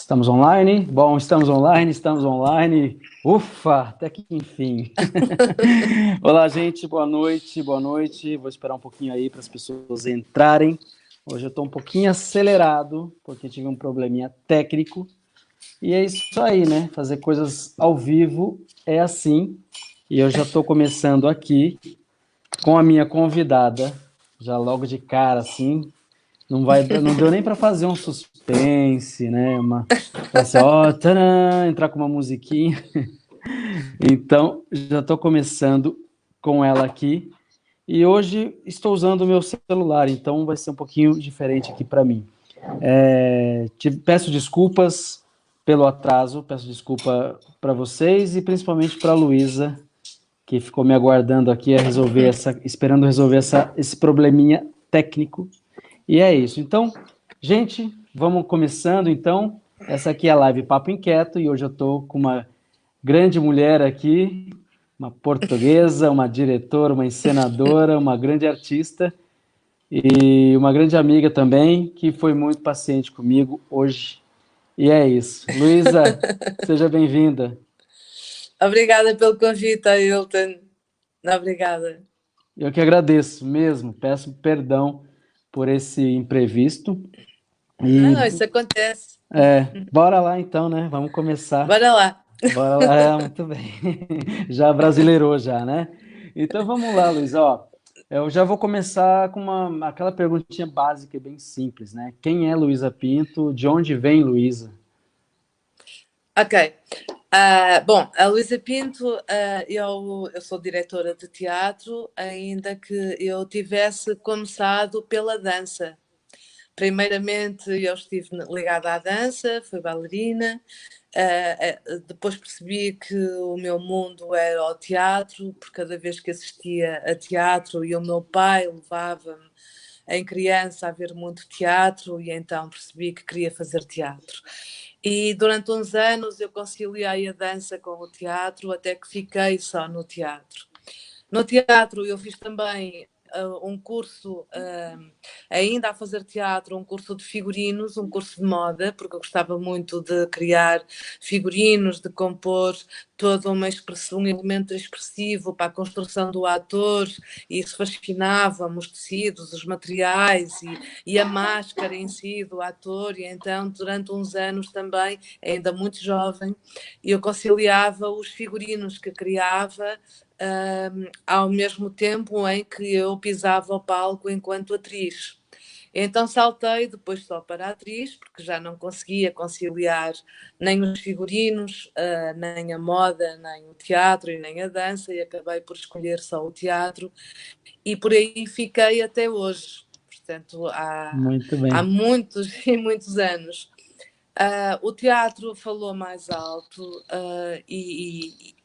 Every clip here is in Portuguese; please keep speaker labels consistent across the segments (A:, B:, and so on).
A: Estamos online? Bom, estamos online, estamos online. Ufa, até que enfim. Olá, gente, boa noite, boa noite. Vou esperar um pouquinho aí para as pessoas entrarem. Hoje eu estou um pouquinho acelerado, porque tive um probleminha técnico. E é isso aí, né? Fazer coisas ao vivo é assim. E eu já estou começando aqui com a minha convidada, já logo de cara, assim. Não deu nem para fazer um suspense, né? Assim, ó, tcharam, entrar com uma musiquinha. Então, já estou começando com ela aqui. E hoje estou usando o meu celular, então vai ser um pouquinho diferente aqui para mim. Peço desculpas pelo atraso, peço desculpa para vocês e principalmente para a Luísa, que ficou me aguardando aqui esperando resolver esse probleminha técnico. E é isso. Então, gente, vamos começando então. Essa aqui é a live Papo Inquieto e hoje eu estou com uma grande mulher aqui, uma portuguesa, uma diretora, uma encenadora, uma grande artista e uma grande amiga também, que foi muito paciente comigo hoje. E é isso. Luísa, seja bem-vinda.
B: Obrigada pelo convite, Ailton. Obrigada.
A: Eu que agradeço mesmo, peço perdão por esse imprevisto. E
B: Não, isso acontece.
A: bora lá então, né? Vamos começar.
B: Bora lá.
A: Bora lá, muito bem. Já brasileirou já, né? Então vamos lá, Luiz. Ó, eu já vou começar com aquela perguntinha básica e bem simples, né? Quem é Luísa Pinto? De onde vem Luísa?
B: Ok. Bom, a Luísa Pinto, eu sou diretora de teatro, ainda que eu tivesse começado pela dança. Primeiramente, eu estive ligada à dança, fui bailarina. Depois percebi que o meu mundo era o teatro, porque cada vez que assistia a teatro e o meu pai levava-me em criança a ver muito teatro e então percebi que queria fazer teatro. E durante uns anos eu conciliei a dança com o teatro até que fiquei só no teatro. No teatro eu fiz também um curso, ainda a fazer teatro, um curso de figurinos, um curso de moda, porque eu gostava muito de criar figurinos, de compor toda uma expressão, um elemento expressivo para a construção do ator, e isso fascinava-me, os tecidos, os materiais e a máscara em si do ator, e então durante uns anos também, ainda muito jovem, eu conciliava os figurinos que criava ao mesmo tempo em que eu pisava o palco enquanto atriz. Então saltei depois só para a atriz, porque já não conseguia conciliar nem os figurinos, nem a moda, nem o teatro e nem a dança, e acabei por escolher só o teatro, e por aí fiquei até hoje. Portanto,
A: Muito
B: há
A: bem.
B: muitos e muitos anos. O teatro falou mais alto e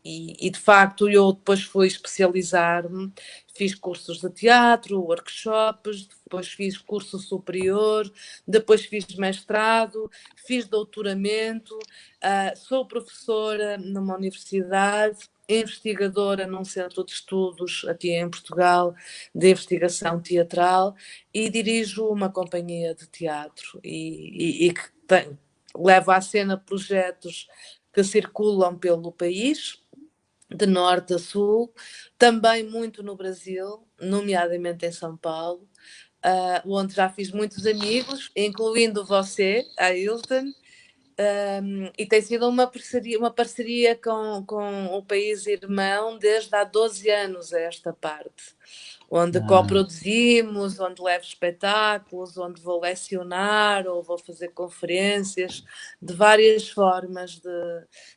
B: de facto eu depois fui especializar-me, fiz cursos de teatro, workshops, depois fiz curso superior, depois fiz mestrado, fiz doutoramento, sou professora numa universidade, investigadora num centro de estudos aqui em Portugal de investigação teatral e dirijo uma companhia de teatro e que tem, levo à cena projetos que circulam pelo país, de norte a sul, também muito no Brasil, nomeadamente em São Paulo, onde já fiz muitos amigos, incluindo você, a Hilton, e tem sido uma parceria com o país irmão desde há 12 anos a esta parte, onde
A: Ah,
B: coproduzimos, onde levo espetáculos, onde vou lecionar ou vou fazer conferências, de várias formas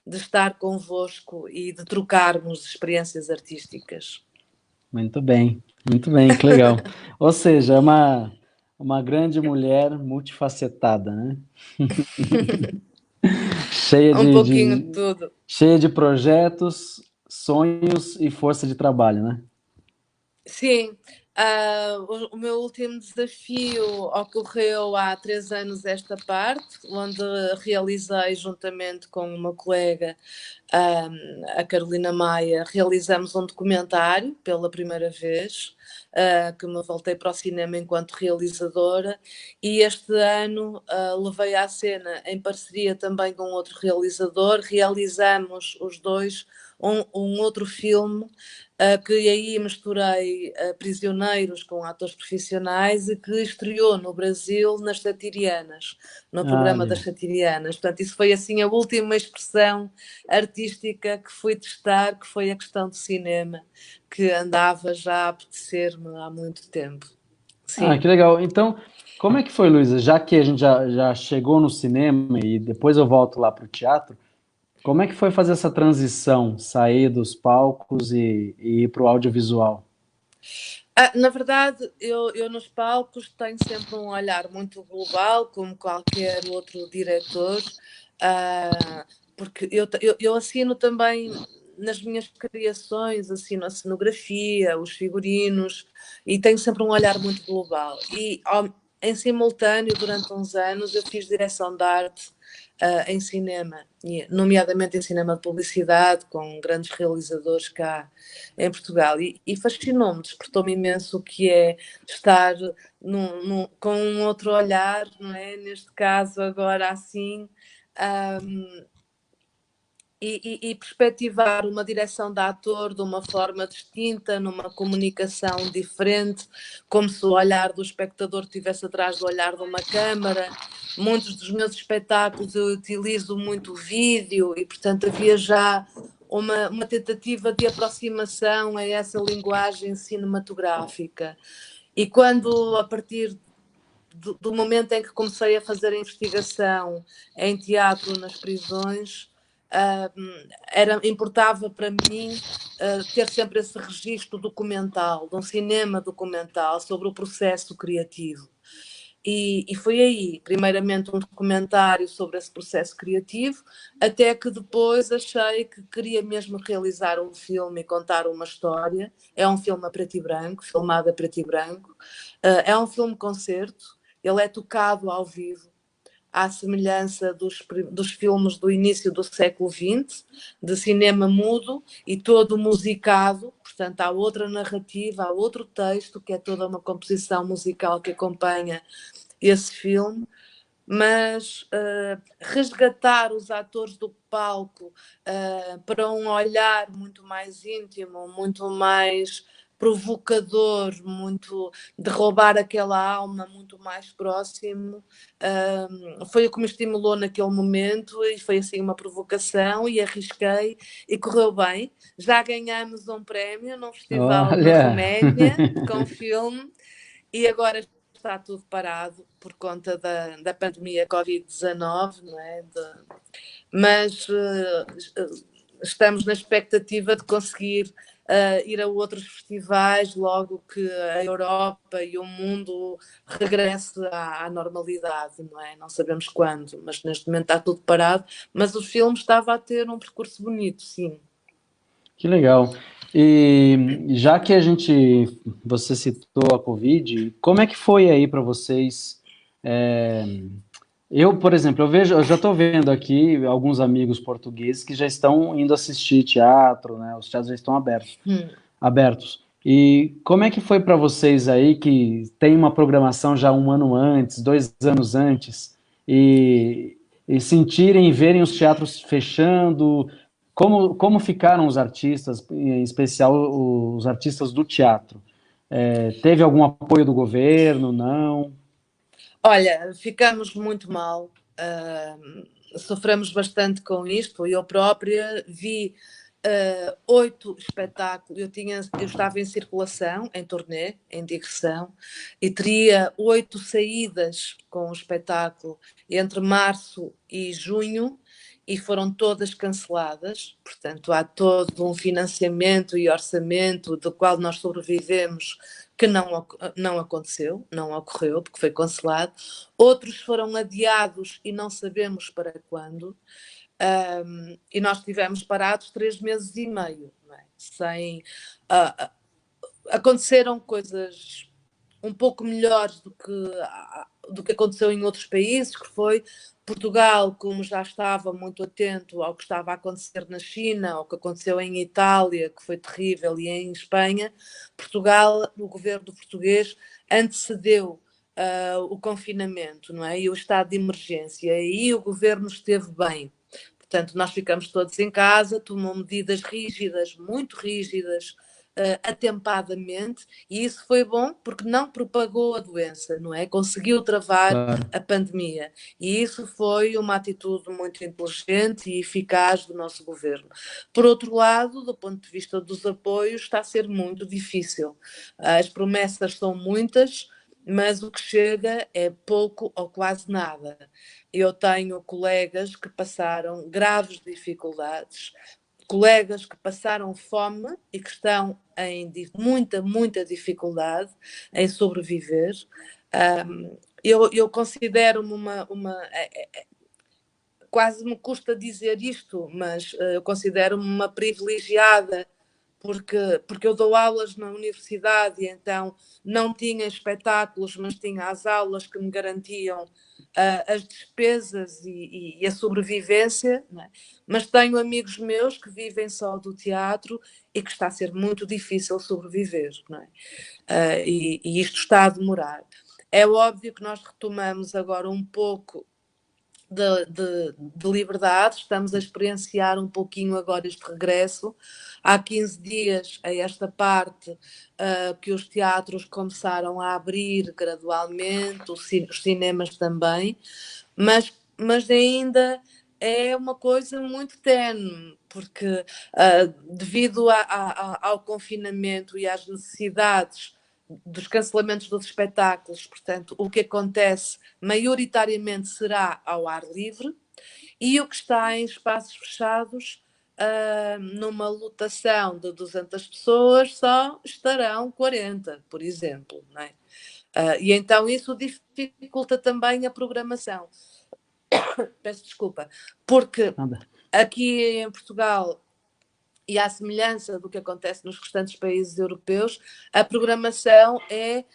B: de estar convosco e de trocarmos experiências artísticas.
A: muito bem, que legal. Ou seja, é uma grande mulher multifacetada, né? Cheia
B: Um
A: de,
B: pouquinho de
A: de-
B: tudo.
A: cheia de projetos, sonhos e força de trabalho, né?
B: Sim, o meu último desafio ocorreu há 3 anos esta parte, onde realizei juntamente com uma colega a Carolina Maia, realizamos um documentário pela primeira vez, que me voltei para o cinema enquanto realizadora, e este ano levei à cena, em parceria também com outro realizador, realizamos os dois um outro filme, que aí misturei prisioneiros com atores profissionais e que estreou no Brasil nas Satirianas, no programa das
A: Olha.
B: Satirianas. Portanto, isso foi assim a última expressão artística que fui testar, que foi a questão do cinema, que andava já a apetecer-me há muito tempo.
A: Ah,
B: Sim.
A: que legal. Então, como é que foi, Luísa? Já que a gente já chegou no cinema e depois eu volto lá para o teatro, como é que foi fazer essa transição, sair dos palcos e ir para o audiovisual?
B: Na verdade, eu nos palcos tenho sempre um olhar muito global, como qualquer outro diretor, porque eu assino também nas minhas criações, assino a cenografia, os figurinos, e tenho sempre um olhar muito global. Em simultâneo, durante uns anos, eu fiz direção de arte em cinema, nomeadamente em cinema de publicidade, com grandes realizadores cá em Portugal. E fascinou-me, despertou-me imenso o que é estar com um outro olhar, não é? Neste caso, agora assim. Um, e perspectivar uma direção de ator de uma forma distinta, numa comunicação diferente, como se o olhar do espectador estivesse atrás do olhar de uma câmara. Muitos dos meus espetáculos eu utilizo muito vídeo e, portanto, havia já uma tentativa de aproximação a essa linguagem cinematográfica. E quando, a partir do momento em que comecei a fazer a investigação em teatro nas prisões, importava para mim ter sempre esse registro documental, de um cinema documental sobre o processo criativo. E foi aí, primeiramente, um documentário sobre esse processo criativo, até que depois achei que queria mesmo realizar um filme e contar uma história. É um filme a preto e branco, filmado a preto e branco. É um filme-concerto, ele é tocado ao vivo, à semelhança dos filmes do início do século XX, de cinema mudo e todo musicado, portanto há outra narrativa, há outro texto, que é toda uma composição musical que acompanha esse filme, mas resgatar os atores do palco para um olhar muito mais íntimo, muito mais provocador, muito de roubar aquela alma muito mais próximo, foi o que me estimulou naquele momento e foi assim uma provocação e arrisquei e correu bem. Já ganhamos um prémio num festival na
A: Olha,
B: Roménia com filme e agora está tudo parado por conta da pandemia Covid-19, não é? Mas estamos na expectativa de conseguir ir a outros festivais logo que a Europa e o mundo regresse à normalidade, não é? Não sabemos quando, mas neste momento está tudo parado. Mas o filme estava a ter um percurso bonito, sim.
A: que legal. E já que você citou a Covid, como é que foi aí para vocês? É, eu, por exemplo, eu já estou vendo aqui alguns amigos portugueses que já estão indo assistir teatro, né? Os teatros já estão abertos. E como é que foi para vocês aí que tem uma programação já um ano antes, 2 anos antes, e sentirem e verem os teatros fechando? Como ficaram os artistas, em especial os artistas do teatro? Teve algum apoio do governo? Não?
B: Olha, ficamos muito mal, sofremos bastante com isto. Eu própria vi 8 espetáculos. Eu estava em circulação, em turnê, em digressão, e teria 8 saídas com o espetáculo entre março e junho, e foram todas canceladas. Portanto, há todo um financiamento e orçamento do qual nós sobrevivemos que não aconteceu, não ocorreu, porque foi cancelado. Outros foram adiados e não sabemos para quando. E nós estivemos parados 3 meses e meio, não é? Sem. Aconteceram coisas um pouco melhores do que do que aconteceu em outros países, que foi Portugal, como já estava muito atento ao que estava a acontecer na China, ao que aconteceu em Itália, que foi terrível, e em Espanha, Portugal, o governo português antecedeu o confinamento, não é? E o estado de emergência. E o governo esteve bem. Portanto, nós ficamos todos em casa, tomou medidas rígidas, muito rígidas, atempadamente, e isso foi bom porque não propagou a doença, não é? Conseguiu travar
A: Claro.
B: a pandemia. E isso foi uma atitude muito inteligente e eficaz do nosso governo. Por outro lado, do ponto de vista dos apoios, está a ser muito difícil. As promessas são muitas, mas o que chega é pouco ou quase nada. Eu tenho colegas que passaram graves dificuldades, colegas que passaram fome e que estão em muita dificuldade em sobreviver. Eu considero-me quase me custa dizer isto, mas eu considero-me uma privilegiada porque eu dou aulas na universidade e então não tinha espetáculos, mas tinha as aulas que me garantiam as despesas e a sobrevivência, não é? Mas tenho amigos meus que vivem só do teatro e que está a ser muito difícil sobreviver, não é? E isto está a demorar. É óbvio que nós retomamos agora um pouco de liberdade, estamos a experienciar um pouquinho agora este regresso. Há 15 dias a esta parte que os teatros começaram a abrir gradualmente, os cinemas também, mas ainda é uma coisa muito tenue, porque devido ao confinamento e às necessidades dos cancelamentos dos espetáculos, portanto, o que acontece maioritariamente será ao ar livre, e o que está em espaços fechados, numa lotação de 200 pessoas, só estarão 40, por exemplo. Não é? E então isso dificulta também a programação. Peço desculpa, porque
A: Nada.
B: aqui em Portugal, e à semelhança do que acontece nos restantes países europeus, a programação é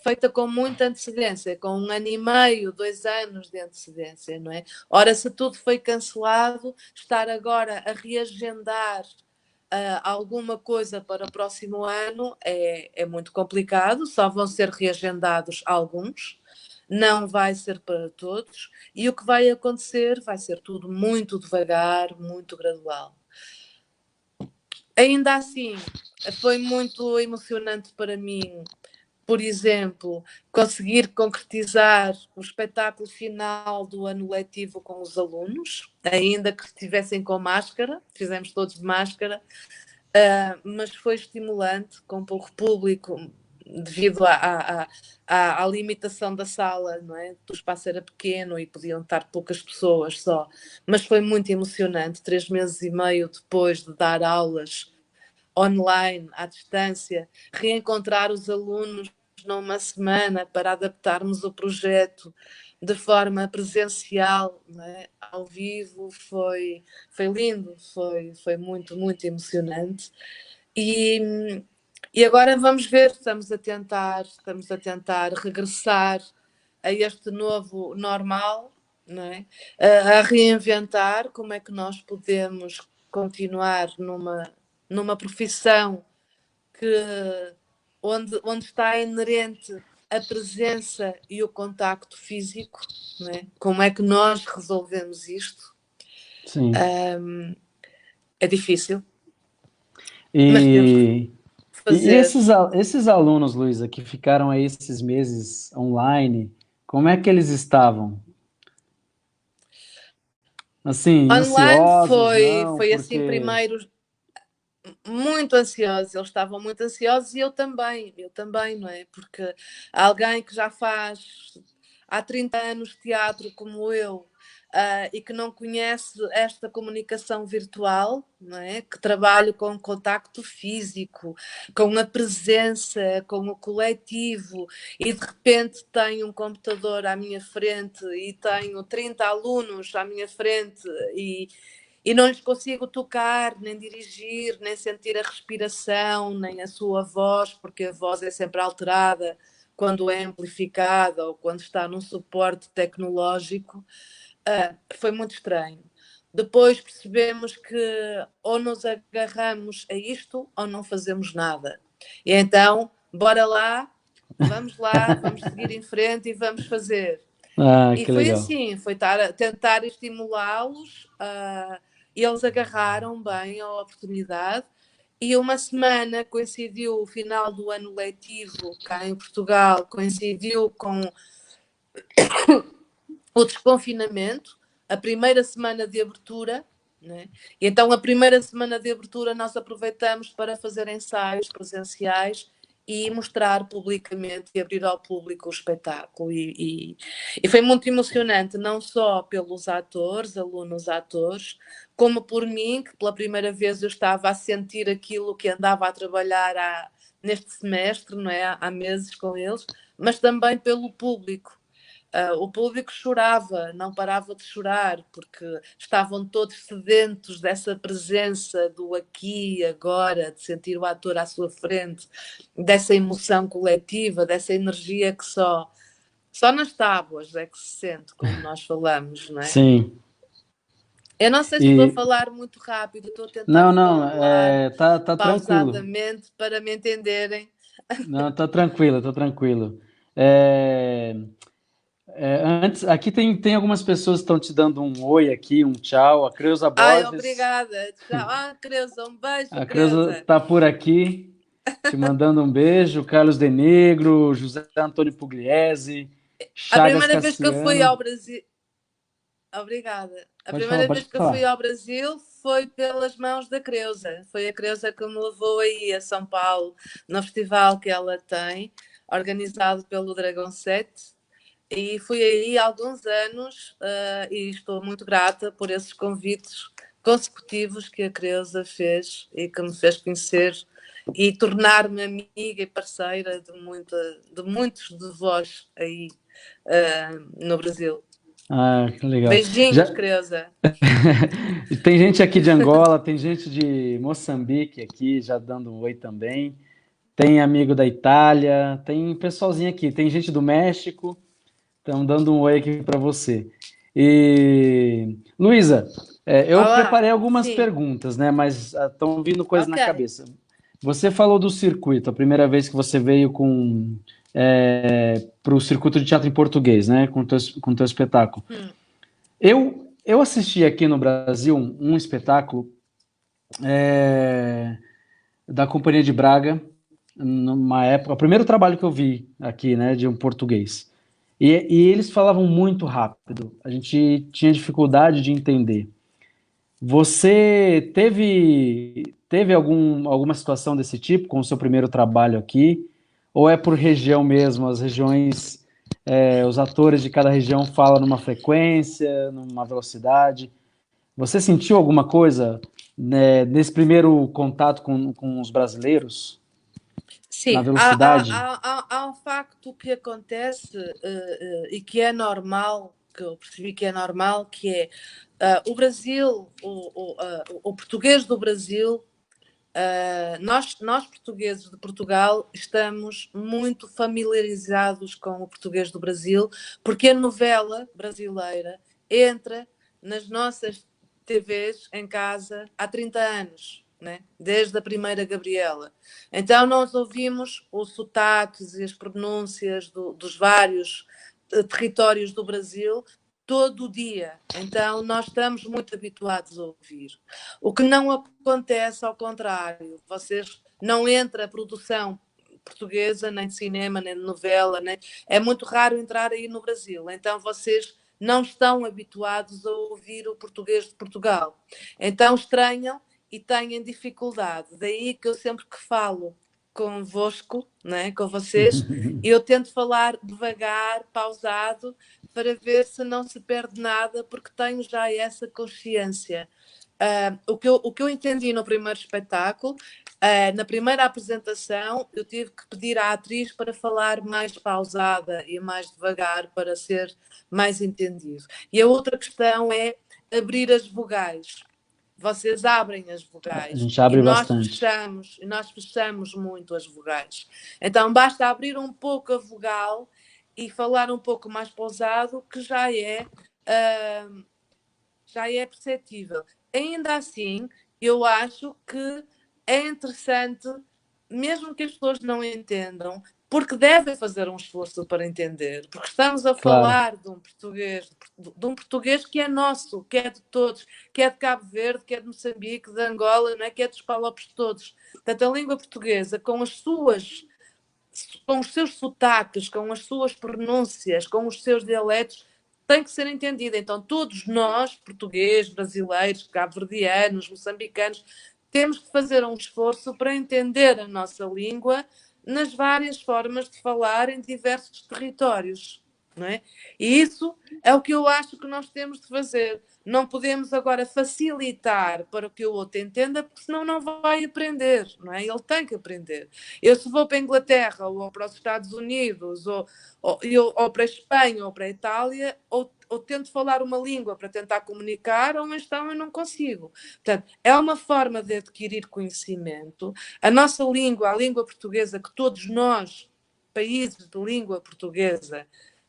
B: feita com muita antecedência, com 1 ano e meio, 2 anos de antecedência, não é? Ora, se tudo foi cancelado, estar agora a reagendar alguma coisa para o próximo ano é muito complicado, só vão ser reagendados alguns, não vai ser para todos, e o que vai acontecer vai ser tudo muito devagar, muito gradual. Ainda assim, foi muito emocionante para mim, por exemplo, conseguir concretizar o espetáculo final do ano letivo com os alunos, ainda que estivessem com máscara, fizemos todos de máscara, mas foi estimulante, com pouco público, devido à limitação da sala, não é? O espaço era pequeno e podiam estar poucas pessoas só, mas foi muito emocionante, 3 meses e meio depois de dar aulas online, à distância, reencontrar os alunos numa semana para adaptarmos o projeto de forma presencial, né, ao vivo, foi lindo, foi muito emocionante. E agora vamos ver, estamos a tentar regressar a este novo normal, não é? A reinventar como é que nós podemos continuar numa profissão onde está inerente a presença e o contacto físico, não é? Como é que nós resolvemos isto?
A: Sim.
B: É difícil, mas temos que
A: E
B: fazer.
A: esses alunos, Luísa, que ficaram aí esses meses online, como é que eles estavam? Assim,
B: Online
A: ansiosos,
B: foi,
A: não?
B: foi assim
A: Porque,
B: primeiro muito ansiosos, eles estavam muito ansiosos e eu também, não é? Porque alguém que já faz há 30 anos teatro como eu, e que não conhece esta comunicação virtual, não é? Que trabalho com o contacto físico, com a presença, com o coletivo, e de repente tenho um computador à minha frente e tenho 30 alunos à minha frente e não lhes consigo tocar, nem dirigir, nem sentir a respiração, nem a sua voz, porque a voz é sempre alterada quando é amplificada ou quando está num suporte tecnológico, foi muito estranho. Depois percebemos que ou nos agarramos a isto ou não fazemos nada. E então, bora lá, vamos seguir em frente e vamos fazer.
A: Ah,
B: E
A: que
B: foi
A: legal.
B: assim, foi tentar estimulá-los, e eles agarraram bem a oportunidade. E uma semana coincidiu o final do ano letivo cá em Portugal, coincidiu com o desconfinamento, a primeira semana de abertura, né? E então a primeira semana de abertura nós aproveitamos para fazer ensaios presenciais e mostrar publicamente e abrir ao público o espetáculo. E foi muito emocionante, não só pelos atores, alunos atores, como por mim, que pela primeira vez eu estava a sentir aquilo que andava a trabalhar neste semestre, não é? Há meses com eles, mas também pelo público. O público chorava, não parava de chorar, porque estavam todos sedentos dessa presença do aqui e agora, de sentir o ator à sua frente, dessa emoção coletiva, dessa energia que só nas tábuas é que se sente, como nós falamos, não é?
A: Sim.
B: Eu não sei se estou a
A: E
B: falar muito rápido, estou a tentar
A: não, não,
B: falar
A: tá tranquilo.
B: pausadamente para me entenderem.
A: Não, tá tranquilo, tá tranquilo. É, antes, aqui tem algumas pessoas que estão te dando um oi aqui, um tchau. A Creuza
B: Ai,
A: Borges.
B: obrigada. Tchau. Creuza, um beijo,
A: A Creuza
B: Creuza.
A: tá por aqui, te mandando um beijo. Carlos De Negro, José Antônio Pugliese,
B: A
A: Chagas
B: primeira vez que eu fui ao
A: Cassiano.
B: Brasil. Obrigada. A
A: Pode falar,
B: primeira vez
A: pode
B: que eu fui
A: falar.
B: ao Brasil foi pelas mãos da Creuza. Foi a Creuza que me levou aí a São Paulo, no festival que ela tem, organizado pelo Dragão 7. E fui aí há alguns anos, e estou muito grata por esses convites consecutivos que a Creuza fez e que me fez conhecer e tornar-me amiga e parceira de muitos de vós aí no Brasil.
A: Ah, que legal.
B: Beijinhos,
A: Já
B: Creuza.
A: tem gente aqui de Angola, tem gente de Moçambique aqui já dando um oi também. Tem amigo da Itália, tem pessoalzinho aqui, tem gente do México, estão dando um oi aqui para você. E Luísa, eu
B: Olá,
A: preparei algumas
B: sim,
A: perguntas, né? Mas estão vindo coisas
B: ok.
A: na cabeça. Você falou do circuito, a primeira vez que você veio para o circuito de teatro em português, né? Com teu espetáculo.
B: Hum,
A: Eu assisti aqui no Brasil um espetáculo da Companhia de Braga, numa época, o primeiro trabalho que eu vi aqui, né, de um português. E eles falavam muito rápido, a gente tinha dificuldade de entender. Você teve alguma situação desse tipo com o seu primeiro trabalho aqui? Ou é por região mesmo? As regiões, os atores de cada região falam numa frequência, numa velocidade? Você sentiu alguma coisa, né, nesse primeiro contato com os brasileiros, na
B: sim,
A: velocidade?
B: há um facto que acontece e que é normal, que eu percebi que é normal, que é o Brasil, o português do Brasil. Nós, portugueses de Portugal, estamos muito familiarizados com o português do Brasil, porque a novela brasileira entra nas nossas TVs em casa há 30 anos, né? Desde a primeira Gabriela. Então, nós ouvimos os sotaques e as pronúncias dos vários territórios do Brasil todo o dia. Então, nós estamos muito habituados a ouvir. O que não acontece ao contrário. Vocês não entra a produção portuguesa, nem de cinema, nem de novela, nem... é muito raro entrar aí no Brasil. Então, vocês não estão habituados a ouvir o português de Portugal. Então, estranham e têm dificuldade. Daí que eu sempre que falo convosco, né, com vocês, eu tento falar devagar, pausado, para ver se não se perde nada, porque tenho já essa consciência. O que eu entendi no primeiro espetáculo, na primeira apresentação, eu tive que pedir à atriz para falar mais pausada e mais devagar para ser mais entendido. E a outra questão é abrir as vogais. vocês abrem as
A: A
B: vogais
A: gente abre bastante.
B: e nós fechamos muito as vogais. Então basta abrir um pouco a vogal e falar um pouco mais pausado que já é perceptível. Ainda assim, eu acho que é interessante, mesmo que as pessoas não entendam, porque devem fazer um esforço para entender, porque estamos a
A: Claro,
B: falar de um português que é nosso, que é de todos, que é de Cabo Verde, que é de Moçambique, de Angola, não é? Que é dos palopes todos. Portanto, a língua portuguesa, com os seus sotaques, com as suas pronúncias, com os seus dialetos, tem que ser entendida. Então, todos nós, portugueses, brasileiros, cabo-verdianos, moçambicanos, temos que fazer um esforço para entender a nossa língua nas várias formas de falar em diversos territórios. Não é? E isso é o que eu acho que nós temos de fazer. Não podemos agora facilitar para que o outro entenda, porque senão não vai aprender, não é? Ele tem que aprender. Eu, se vou para a Inglaterra, ou para os Estados Unidos, ou para a Espanha, ou para a Itália, ou tento falar uma língua para tentar comunicar, ou então eu não consigo. Portanto, é uma forma de adquirir conhecimento. A nossa língua, a língua portuguesa, que todos nós, países de língua portuguesa,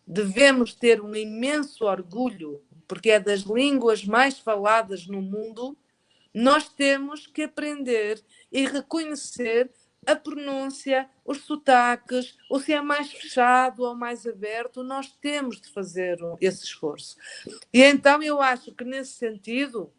B: devemos ter um imenso orgulho, porque é das línguas mais faladas no mundo, nós temos que aprender e reconhecer a pronúncia, os sotaques, ou se é mais fechado ou mais aberto, nós temos de fazer esse esforço. E então eu acho que nesse sentido,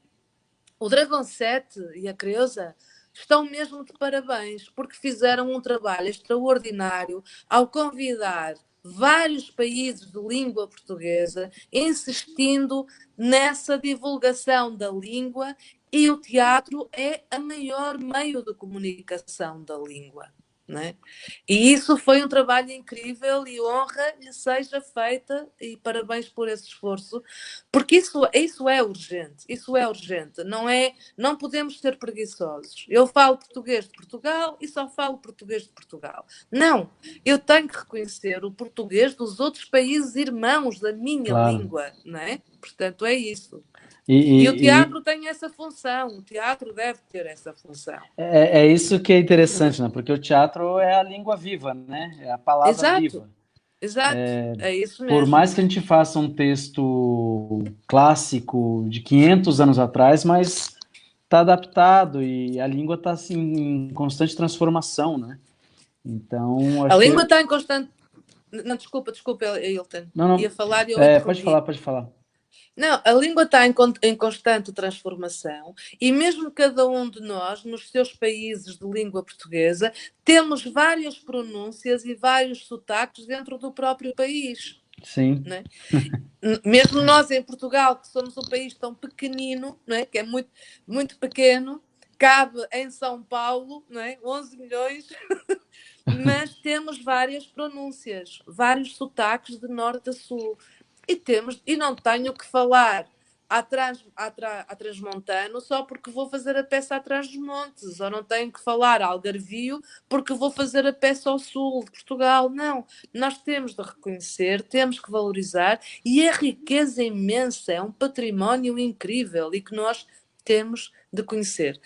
B: o Dragon 7 e a Creusa estão mesmo de parabéns, porque fizeram um trabalho extraordinário ao convidar vários países de língua portuguesa, insistindo nessa divulgação da língua, e o teatro é o maior meio de comunicação da língua. Não é? E isso foi um trabalho incrível e honra lhe seja feita e parabéns por esse esforço, porque isso é urgente, não podemos ser preguiçosos. Eu falo português de Portugal e só falo português de Portugal. Não, eu tenho que reconhecer o português dos outros países irmãos da minha
A: claro.
B: língua, não é? Portanto, é isso.
A: E,
B: E o
A: e,
B: teatro
A: e
B: tem essa função, o teatro deve ter essa função.
A: é isso que é interessante, né? Porque o teatro é a língua viva, né? É a palavra
B: Exato,
A: viva.
B: exato, é isso
A: Por
B: mesmo.
A: mais que a gente faça um texto clássico de 500 anos atrás, mas está adaptado e a língua está assim, em constante transformação, né? Então,
B: A
A: acho
B: língua
A: que.
B: está em constante. Não, desculpa, Hilton.
A: Não,
B: Ia
A: não.
B: falar e eu
A: É, pode
B: interrompi.
A: falar, pode falar.
B: Não, a língua está em constante transformação e mesmo cada um de nós, nos seus países de língua portuguesa, temos várias pronúncias e vários sotaques dentro do próprio país.
A: Sim,
B: Não é? Mesmo nós em Portugal, que somos um país tão pequenino, não é? Que é muito, muito pequeno, cabe em São Paulo, não é? 11 milhões, mas temos várias pronúncias, vários sotaques de norte a sul. E não tenho que falar a transmontano só porque vou fazer a peça atrás dos montes, ou não tenho que falar algarvio porque vou fazer a peça ao sul de Portugal. Não, nós temos de reconhecer, temos que valorizar, e a riqueza imensa, é um património incrível e que nós temos de conhecer.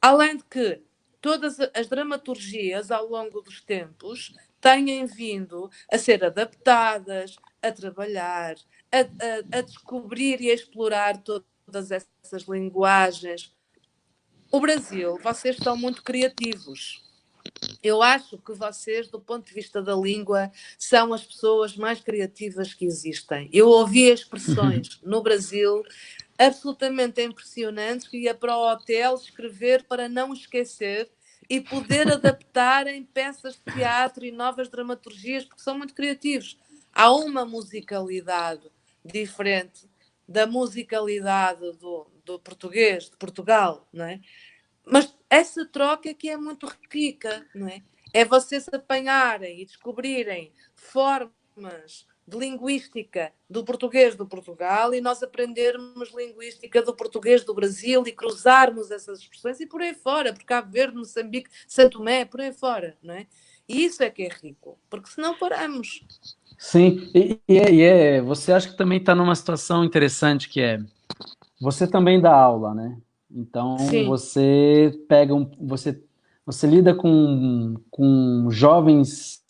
B: Além de que todas as dramaturgias ao longo dos tempos têm vindo a ser adaptadas, a trabalhar, a descobrir e a explorar todas essas linguagens. O Brasil, vocês são muito criativos. Eu acho que vocês, do ponto de vista da língua, são as pessoas mais criativas que existem. Eu ouvi expressões no Brasil absolutamente impressionantes que ia para o hotel escrever para não esquecer e poder adaptar em peças de teatro e novas dramaturgias, porque são muito criativos. Há uma musicalidade diferente da musicalidade do português, de Portugal, não é? Mas essa troca que é muito rica, não é? É vocês apanharem e descobrirem formas de linguística do português do Portugal e nós aprendermos linguística do português do Brasil e cruzarmos essas expressões e por aí fora, por Cabo Verde, Moçambique, Santo Tomé, por aí fora, não é? E isso é que é rico, porque senão paramos.
A: sim. Você acha que também está numa situação interessante que é, você também dá aula, né? Então
B: sim,
A: você lida com jovens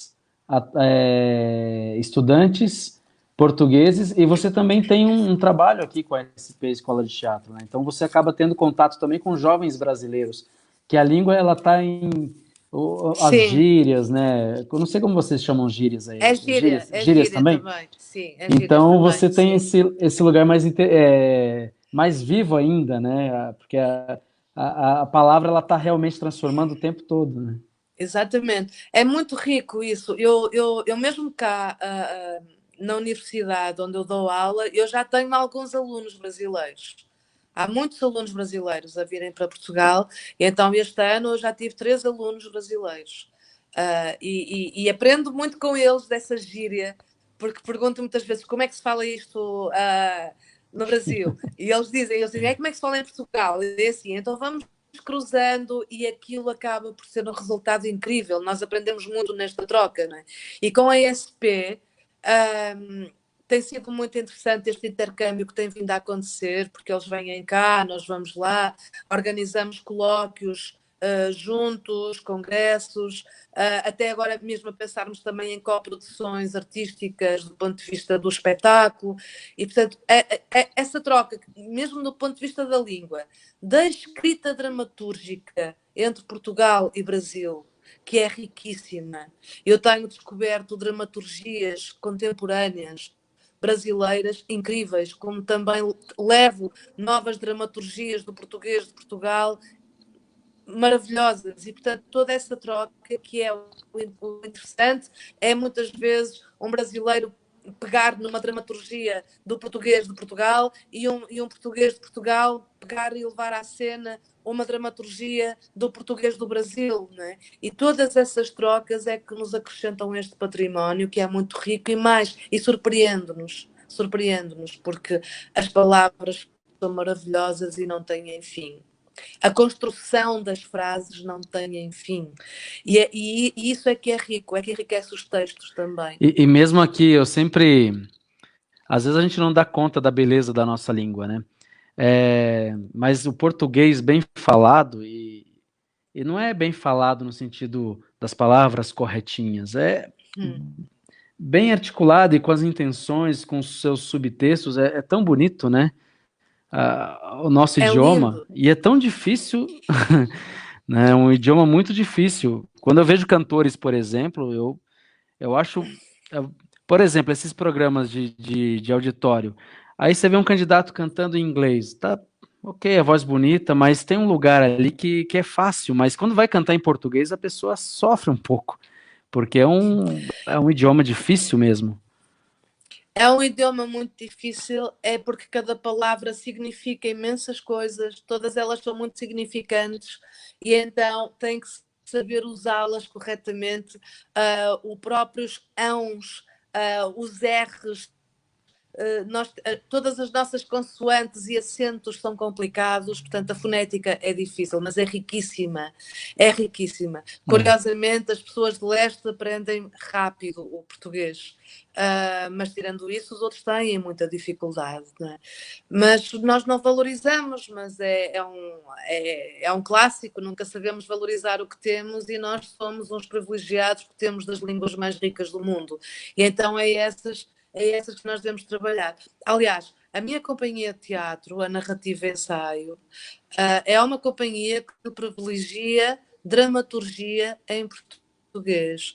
A: estudantes portugueses e você também tem um trabalho aqui com a SP Escola de Teatro, né? Então você acaba tendo contato também com jovens brasileiros, que a língua ela está em as
B: sim.
A: gírias, né? Eu não sei como vocês chamam gírias aí.
B: É
A: Gírias
B: gíria
A: também?
B: também. Sim, é gírias
A: Então
B: também,
A: você tem
B: sim.
A: esse lugar mais vivo ainda, né? Porque a palavra ela está realmente transformando o tempo todo, né?
B: Exatamente. É muito rico isso. Eu mesmo cá, na universidade onde eu dou aula, eu já tenho alguns alunos brasileiros. Há muitos alunos brasileiros a virem para Portugal, e então este ano eu já tive 3 alunos brasileiros. E aprendo muito com eles dessa gíria, porque pergunto muitas vezes como é que se fala isto no Brasil. E eles dizem, como é que se fala em Portugal? E é assim, então vamos cruzando e aquilo acaba por ser um resultado incrível. Nós aprendemos muito nesta troca, não é? E com a ESP tem sido muito interessante este intercâmbio que tem vindo a acontecer, porque eles vêm cá, nós vamos lá, organizamos colóquios juntos, congressos, até agora mesmo a pensarmos também em coproduções artísticas do ponto de vista do espetáculo, e portanto essa troca, mesmo do ponto de vista da língua, da escrita dramatúrgica entre Portugal e Brasil, que é riquíssima. Eu tenho descoberto dramaturgias contemporâneas brasileiras incríveis, como também levo novas dramaturgias do português de Portugal maravilhosas, e portanto toda essa troca que é o interessante é muitas vezes um brasileiro pegar numa dramaturgia do português de Portugal e um português de Portugal pegar e levar à cena uma dramaturgia do português do Brasil, né? E todas essas trocas é que nos acrescentam este património que é muito rico e surpreende-nos, porque as palavras são maravilhosas e não têm fim. A construção das frases não tem fim. E isso é que enriquece os textos também.
A: E mesmo aqui, às vezes a gente não dá conta da beleza da nossa língua, né? Mas o português bem falado, e não é bem falado no sentido das palavras corretinhas, é
B: Hum.
A: bem articulado e com as intenções, com os seus subtextos, é tão bonito, né? O nosso
B: É
A: idioma,
B: lindo.
A: e é tão difícil, né? É um idioma muito difícil. Quando eu vejo cantores, por exemplo, eu acho, por exemplo, esses programas de auditório, aí você vê um candidato cantando em inglês, tá, ok, a voz bonita, mas tem um lugar ali que é fácil, mas quando vai cantar em português, a pessoa sofre um pouco, porque é um idioma difícil mesmo.
B: É um idioma muito difícil, é porque cada palavra significa imensas coisas, todas elas são muito significantes e então tem que saber usá-las corretamente. Os próprios ãos, os R's, todas as nossas consoantes e acentos são complicados, portanto a fonética é difícil, mas é riquíssima, é riquíssima.
A: É.
B: Curiosamente, as pessoas de leste aprendem rápido o português, mas tirando isso, os outros têm muita dificuldade, não é? Mas nós não valorizamos, mas é um clássico, nunca sabemos valorizar o que temos e nós somos uns privilegiados porque temos das línguas mais ricas do mundo. E então é essas que nós devemos trabalhar. Aliás, a minha companhia de teatro, a Narrativa Ensaio, é uma companhia que privilegia dramaturgia em português.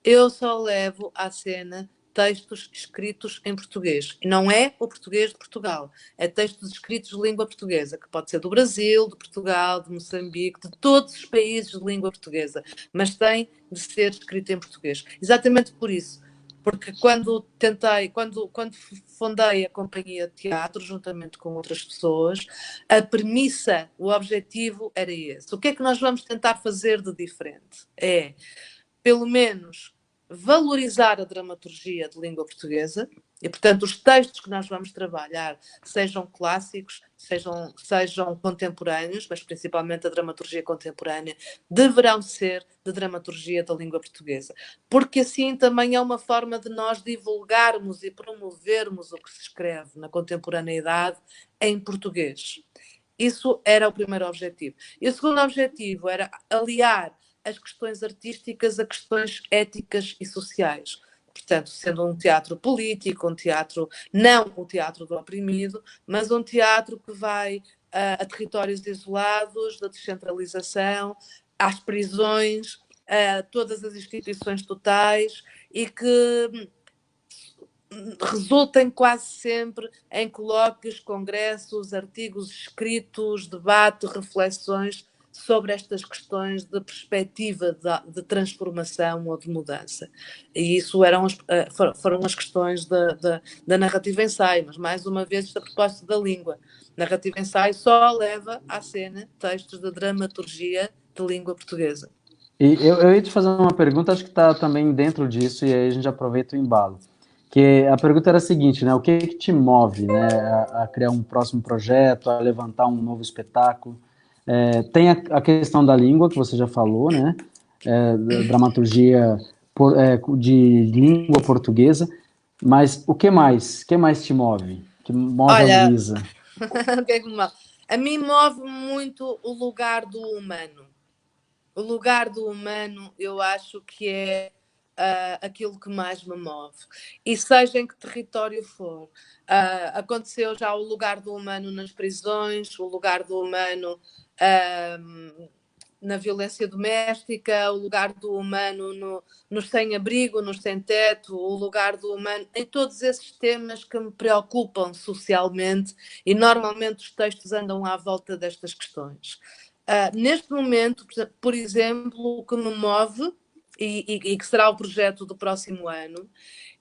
B: Eu só levo à cena textos escritos em português. E não é o português de Portugal, é textos escritos de língua portuguesa, que pode ser do Brasil, de Portugal, de Moçambique, de todos os países de língua portuguesa, mas tem de ser escrito em português. Exatamente por isso, porque quando fundei a companhia de teatro, juntamente com outras pessoas, a premissa, o objetivo era esse. O que é que nós vamos tentar fazer de diferente? Pelo menos, valorizar a dramaturgia de língua portuguesa e, portanto, os textos que nós vamos trabalhar sejam clássicos, sejam contemporâneos, mas principalmente a dramaturgia contemporânea, deverão ser de dramaturgia da língua portuguesa. Porque assim também é uma forma de nós divulgarmos e promovermos o que se escreve na contemporaneidade em português. Isso era o primeiro objetivo. E o segundo objetivo era aliar as questões artísticas a questões éticas e sociais. Portanto, sendo um teatro político, um teatro, não o teatro do oprimido, mas um teatro que vai a territórios isolados, da descentralização, às prisões, a todas as instituições totais e que resultem quase sempre em colóquios, congressos, artigos escritos, debate, reflexões sobre estas questões de perspectiva de transformação ou de mudança. E isso foram as questões da narrativa ensaio, mas mais uma vez a propósito da língua. Narrativa ensaio só leva à cena textos de dramaturgia de língua portuguesa.
A: E eu ia te fazer uma pergunta, acho que está também dentro disso, e aí a gente aproveita o embalo. Que a pergunta era a seguinte, né? O que que te move, né, a criar um próximo projeto, a levantar um novo espetáculo? Tem a questão da língua, que você já falou, né? Da dramaturgia de língua portuguesa, mas o que mais? O que mais te move? Que move a
B: Olha,
A: Luísa?
B: o que é que me move? A mim move muito o lugar do humano. O lugar do humano, eu acho que é aquilo que mais me move. E seja em que território for. Aconteceu já o lugar do humano nas prisões, o lugar do humano na violência doméstica, o lugar do humano nos sem-abrigo, nos sem-teto, o lugar do humano, em todos esses temas que me preocupam socialmente e normalmente os textos andam à volta destas questões. Neste momento, por exemplo, o que me move e que será o projeto do próximo ano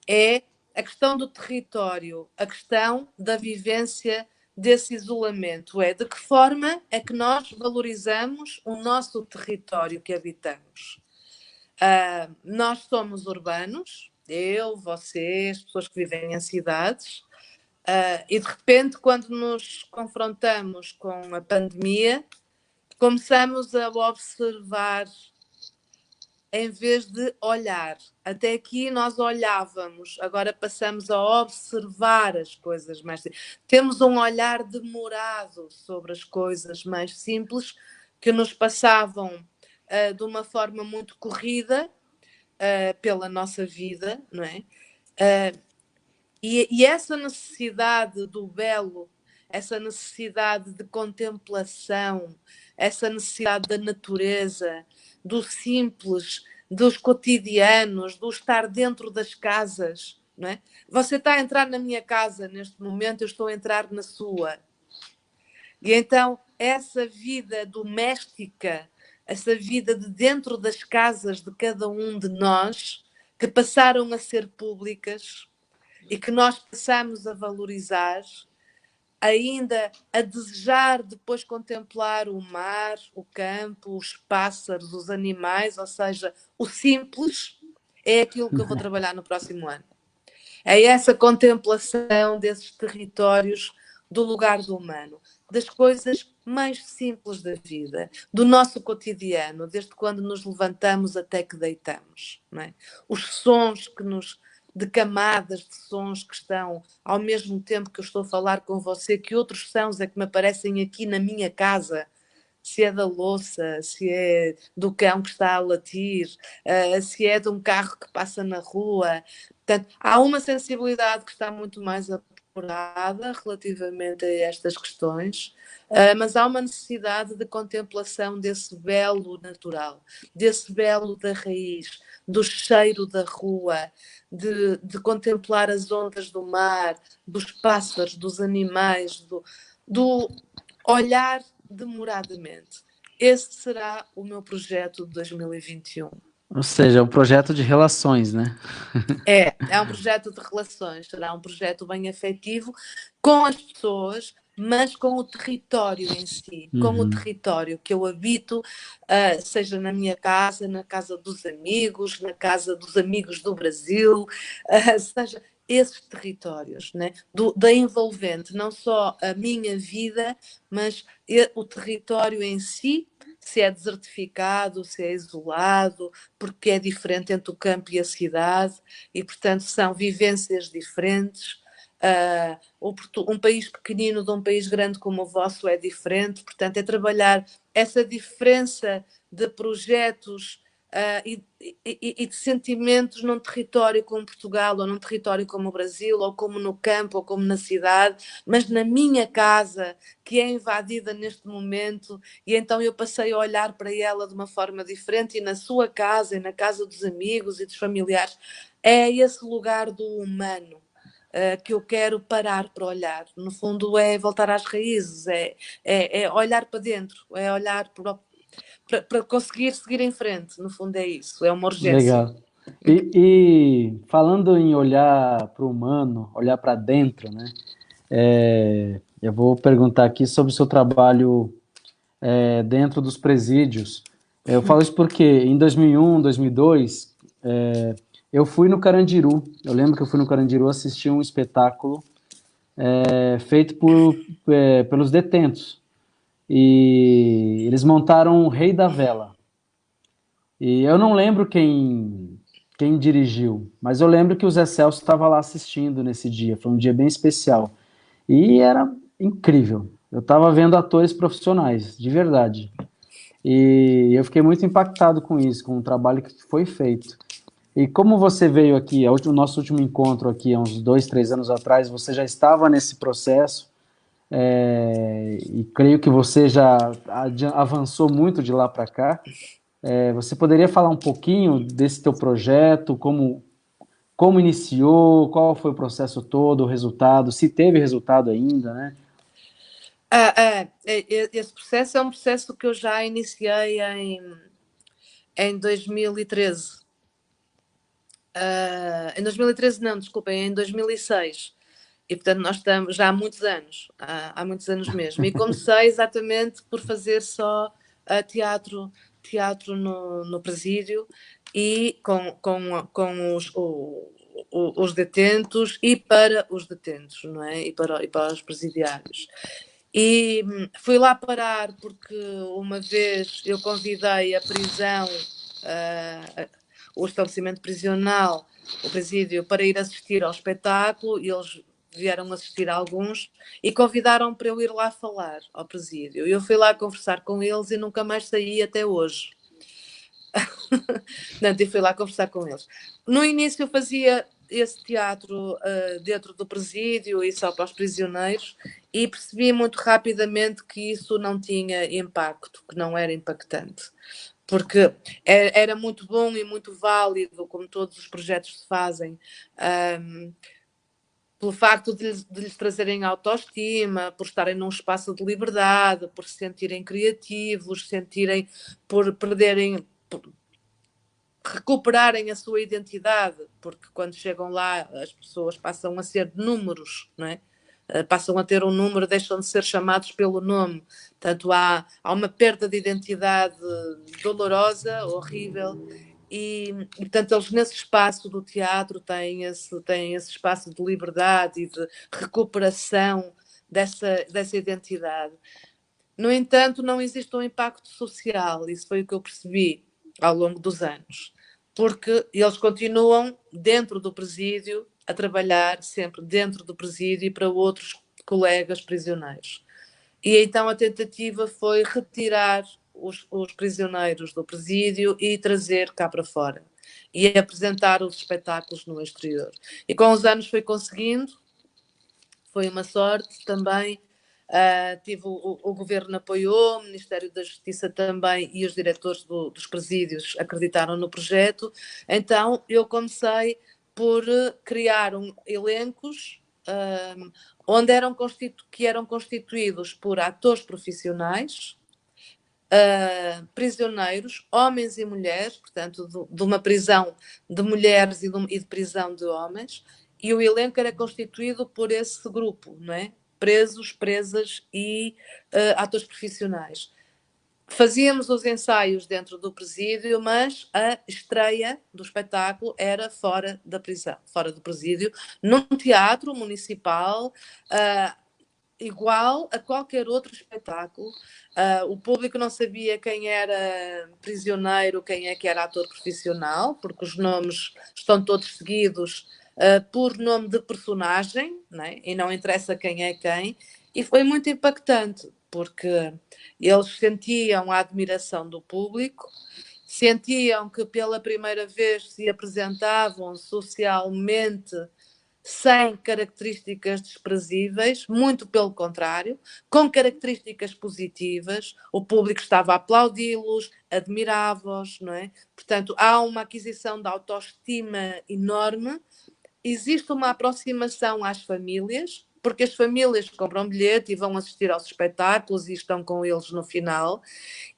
B: é a questão do território, a questão da vivência desse isolamento. É de que forma é que nós valorizamos o nosso território que habitamos. Nós somos urbanos, eu, vocês, pessoas que vivem em cidades, e de repente, quando nos confrontamos com a pandemia, começamos a observar em vez de olhar. Até aqui nós olhávamos, agora passamos a observar as coisas mais. Temos um olhar demorado sobre as coisas mais simples que nos passavam de uma forma muito corrida pela nossa vida, não é? E essa necessidade do belo, essa necessidade de contemplação, essa necessidade da natureza, do simples, dos cotidianos, do estar dentro das casas, não é? Você está a entrar na minha casa neste momento, eu estou a entrar na sua. E então essa vida doméstica, essa vida de dentro das casas de cada um de nós, que passaram a ser públicas, e que nós passamos a valorizar, ainda a desejar depois contemplar o mar, o campo, os pássaros, os animais, ou seja, o simples, é aquilo que eu vou trabalhar no próximo ano. É essa contemplação desses territórios do lugar do humano, das coisas mais simples da vida, do nosso cotidiano, desde quando nos levantamos até que deitamos. Não é? Os sons que nos de camadas de sons que estão ao mesmo tempo que eu estou a falar com você, que outros sons é que me aparecem aqui na minha casa, se é da louça, se é do cão que está a latir, se é de um carro que passa na rua. Portanto, há uma sensibilidade que está muito mais apurada relativamente a estas questões, mas há uma necessidade de contemplação desse belo natural, desse belo da raiz, do cheiro da rua, de contemplar as ondas do mar, dos pássaros, dos animais, do olhar demoradamente. Esse será o meu projeto de 2021.
A: Ou seja, é um projeto de relações, né?
B: É um projeto de relações, será um projeto bem afetivo com as pessoas, mas com o território em si, com o território que eu habito, seja na minha casa, na casa dos amigos, na casa dos amigos do Brasil, seja esses territórios, né? Da envolvente, não só a minha vida, mas o território em si, se é desertificado, se é isolado, porque é diferente entre o campo e a cidade, e portanto são vivências diferentes, Um país pequenino de um país grande como o vosso é diferente, portanto, é trabalhar essa diferença de projetos e de sentimentos num território como Portugal, ou num território como o Brasil, ou como no campo, ou como na cidade, mas na minha casa, que é invadida neste momento, e então eu passei a olhar para ela de uma forma diferente, e na sua casa, e na casa dos amigos e dos familiares, é esse lugar do humano. Que eu quero parar para olhar. No fundo, é voltar às raízes, é olhar para dentro, é olhar para conseguir seguir em frente. No fundo, é isso, é uma urgência.
A: Legal. E falando em olhar para o humano, olhar para dentro, né? Eu vou perguntar aqui sobre o seu trabalho dentro dos presídios. Eu falo isso porque em 2001, 2002, eu fui no Carandiru. Eu lembro que eu fui no Carandiru assistir um espetáculo feito pelos detentos. E eles montaram o Rei da Vela. E eu não lembro quem dirigiu, mas eu lembro que o Zé Celso estava lá assistindo nesse dia. Foi um dia bem especial. E era incrível. Eu estava vendo atores profissionais, de verdade. E eu fiquei muito impactado com isso, com o trabalho que foi feito. E como você veio aqui, o nosso último encontro aqui, há uns 2, 3 anos atrás, você já estava nesse processo, e creio que você já avançou muito de lá para cá. Você poderia falar um pouquinho desse teu projeto, como iniciou, qual foi o processo todo, o resultado, se teve resultado ainda, né?
B: Esse processo é um processo que eu já iniciei em 2013. Em 2013 não, desculpem, em 2006. E, portanto, nós estamos já há muitos anos, há muitos anos mesmo. E comecei exatamente por fazer só teatro no presídio e com os detentos e para os detentos, não é? E para os presidiários. E fui lá parar porque uma vez eu convidei a prisão, o estabelecimento prisional, o presídio, para ir assistir ao espetáculo, e eles vieram assistir a alguns e convidaram para eu ir lá falar ao presídio. Eu fui lá conversar com eles e nunca mais saí até hoje. Portanto, eu fui lá conversar com eles. No início eu fazia esse teatro dentro do presídio e só para os prisioneiros, e percebi muito rapidamente que isso não tinha impacto, que não era impactante. Porque era muito bom e muito válido, como todos os projetos se fazem, pelo facto de lhes trazerem autoestima, por estarem num espaço de liberdade, por se sentirem criativos, por perderem, recuperarem a sua identidade, porque quando chegam lá as pessoas passam a ser números, não é? Passam a ter um número, deixam de ser chamados pelo nome. Portanto, há uma perda de identidade dolorosa, horrível, portanto, eles nesse espaço do teatro têm esse espaço de liberdade e de recuperação dessa identidade. No entanto, não existe um impacto social, isso foi o que eu percebi ao longo dos anos, porque eles continuam dentro do presídio a trabalhar sempre dentro do presídio e para outros colegas prisioneiros. E então a tentativa foi retirar os prisioneiros do presídio e trazer cá para fora e apresentar os espetáculos no exterior. E com os anos foi conseguindo, foi uma sorte também. O governo apoiou, o Ministério da Justiça também, e os diretores dos presídios acreditaram no projeto. Então eu comecei por criar elencos onde que eram constituídos por atores profissionais, prisioneiros, homens e mulheres, portanto, de uma prisão de mulheres e de prisão de homens, e o elenco era constituído por esse grupo, não é? Presos, presas e atores profissionais. Fazíamos os ensaios dentro do presídio, mas a estreia do espetáculo era fora da prisão, fora do presídio, num teatro municipal, igual a qualquer outro espetáculo. O público não sabia quem era prisioneiro, quem é que era ator profissional, porque os nomes estão todos seguidos por nome de personagem, né? E não interessa quem é quem, e foi muito impactante, porque eles sentiam a admiração do público, sentiam que pela primeira vez se apresentavam socialmente sem características desprezíveis, muito pelo contrário, com características positivas, o público estava a aplaudi-los, admirava-os, não é? Portanto, há uma aquisição de autoestima enorme, existe uma aproximação às famílias, porque as famílias compram bilhete e vão assistir aos espetáculos e estão com eles no final,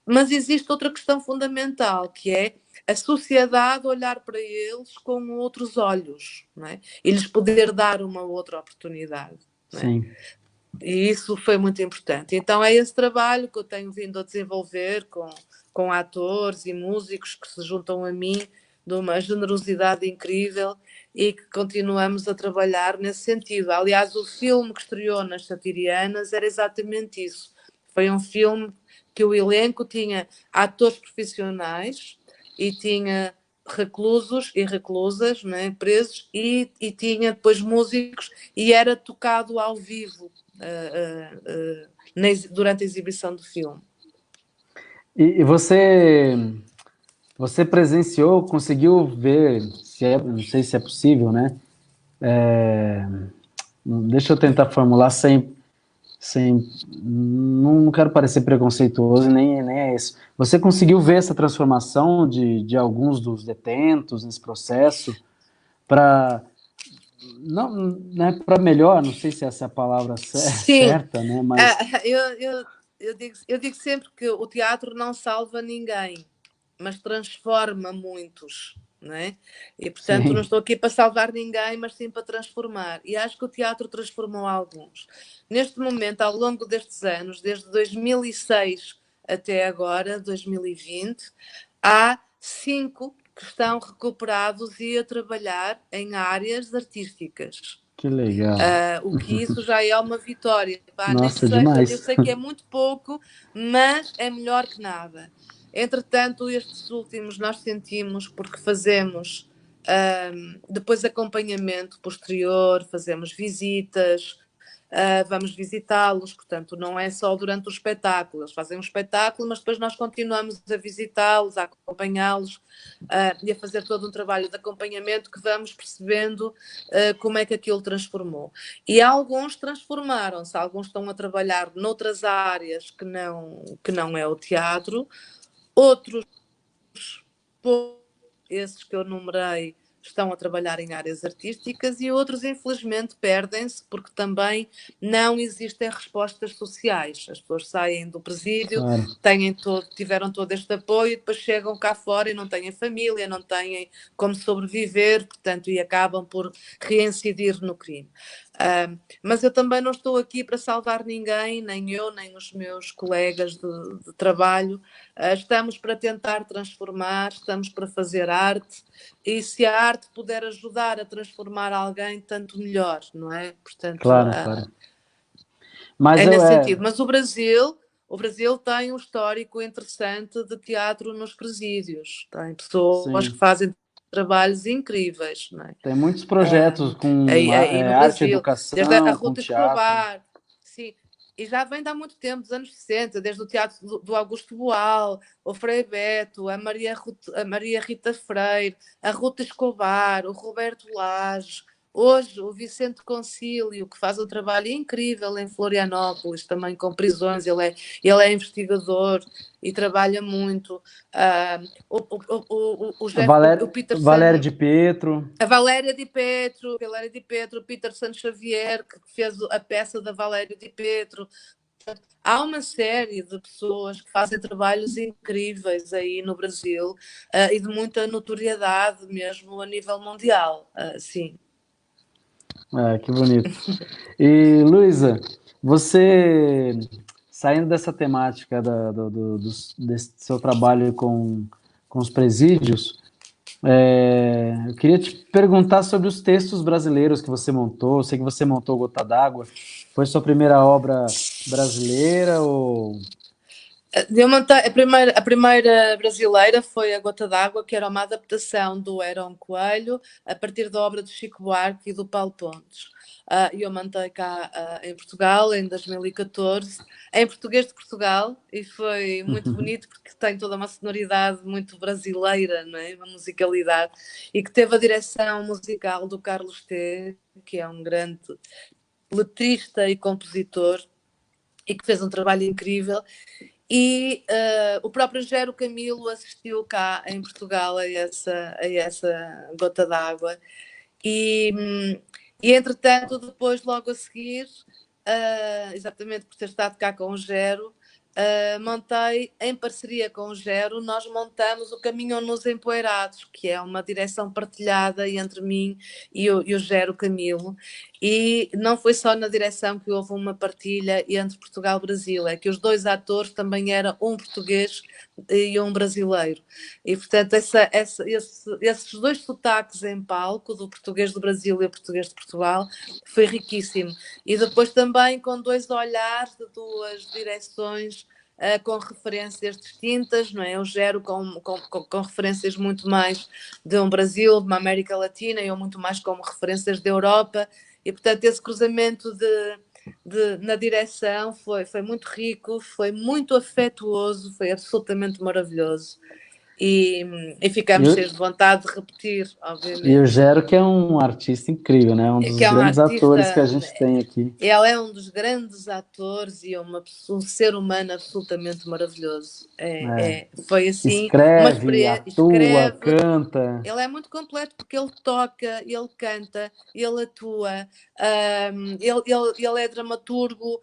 B: mas existe outra questão fundamental, que é a sociedade olhar para eles com outros olhos, não é? E lhes poder dar uma outra oportunidade. Não é?
A: Sim.
B: E isso foi muito importante. Então é esse trabalho que eu tenho vindo a desenvolver com atores e músicos que se juntam a mim de uma generosidade incrível e que continuamos a trabalhar nesse sentido. Aliás, o filme que estreou nas Satirianas era exatamente isso. Foi um filme que o elenco tinha atores profissionais e tinha reclusos e reclusas, né, presos, e tinha depois músicos, e era tocado ao vivo durante a exibição do filme.
A: E você presenciou, conseguiu ver, não sei se é possível, né? Deixa eu tentar formular não quero parecer preconceituoso, nem é isso. Você conseguiu ver essa transformação de alguns dos detentos nesse processo para não, né, para melhor, não sei se essa é a palavra certa, né? Mas
B: eu digo sempre que o teatro não salva ninguém, mas transforma muitos. Não é? E portanto não estou aqui para salvar ninguém, mas sim para transformar, e acho que o teatro transformou alguns. Neste momento, ao longo destes anos, desde 2006 até agora, 2020, há 5 que estão recuperados e a trabalhar em áreas artísticas.
A: Que legal.
B: O que isso já é uma vitória.
A: Nossa, demais.
B: Eu sei que é muito pouco, mas é melhor que nada. Entretanto, estes últimos nós sentimos, porque fazemos depois acompanhamento posterior, fazemos visitas, vamos visitá-los, portanto não é só durante o espetáculo, eles fazem um espetáculo, mas depois nós continuamos a visitá-los, a acompanhá-los e a fazer todo um trabalho de acompanhamento que vamos percebendo como é que aquilo transformou. E alguns transformaram-se, alguns estão a trabalhar noutras áreas que não é o teatro, outros, esses que eu numerei, estão a trabalhar em áreas artísticas, e outros, infelizmente, perdem-se porque também não existem respostas sociais. As pessoas saem do presídio, claro, tiveram todo este apoio, e depois chegam cá fora e não têm família, não têm como sobreviver, portanto, e acabam por reincidir no crime. Mas eu também não estou aqui para salvar ninguém, nem eu, nem os meus colegas de trabalho. Estamos para tentar transformar, estamos para fazer arte, e se a arte puder ajudar a transformar alguém, tanto melhor, não é? Portanto,
A: claro. Mas
B: é nesse sentido. Mas o Brasil tem um histórico interessante de teatro nos presídios. Tem pessoas que fazem trabalhos incríveis, não é?
A: Tem muitos projetos com arte e educação,
B: desde a Ruta Escobar, sim, e já vem de há muito tempo, dos anos 60, desde o teatro do Augusto Boal, o Frei Beto, a Maria Rita Freire, a Ruta Escobar, o Roberto Lage, hoje o Vicente Concílio, que faz um trabalho incrível em Florianópolis, também com prisões, ele é investigador e trabalha muito. O Peter
A: Valéria de Petro.
B: A Valéria de Petro, o Peter Santos Xavier, que fez a peça da Valéria de Petro. Há uma série de pessoas que fazem trabalhos incríveis aí no Brasil e de muita notoriedade mesmo a nível mundial, sim.
A: Que bonito. E, Luísa, você, saindo dessa temática desse seu trabalho com os presídios, eu queria te perguntar sobre os textos brasileiros que você montou. Eu sei que você montou Gota d'Água. Foi sua primeira obra brasileira ou...
B: Eu montei, a primeira brasileira foi A Gota d'Água, que era uma adaptação do Herão Coelho, a partir da obra do Chico Buarque e do Paulo Pontes. E eu montei cá em Portugal, em 2014, em português de Portugal, e foi muito bonito porque tem toda uma sonoridade muito brasileira, não é? Uma musicalidade, e que teve a direção musical do Carlos T, que é um grande letrista e compositor, e que fez um trabalho incrível. E o próprio Gero Camilo assistiu cá em Portugal a essa gota d'água. E entretanto, depois, logo a seguir, exatamente por ter estado cá com o Gero, montei, em parceria com o Gero, nós montamos o Caminham nos Empoeirados, que é uma direção partilhada entre mim e o Gero Camilo. E não foi só na direção que houve uma partilha entre Portugal e Brasil, é que os dois atores também eram um português e um brasileiro. E, portanto, esses dois sotaques em palco, do português do Brasil e o português de Portugal, foi riquíssimo. E depois também com dois olhares de duas direções com referências distintas, não é? Eu gero com referências muito mais de um Brasil, de uma América Latina, e eu muito mais como referências da Europa. E, portanto, esse cruzamento na direção foi muito rico, foi muito afetuoso, foi absolutamente maravilhoso. E ficamos cheios de vontade de repetir,
A: E o
B: obviamente.
A: Gero, que é um artista incrível, né? Um
B: Que
A: dos
B: é um
A: grandes atores que a
B: artista,
A: gente tem aqui.
B: ele é um dos grandes atores e um ser humano absolutamente maravilhoso.
A: É.
B: Foi assim uma
A: Escreve,
B: experiência.
A: atua,
B: Escreve,
A: canta.
B: ele é muito completo porque ele toca, ele canta, ele atua, ele é dramaturgo,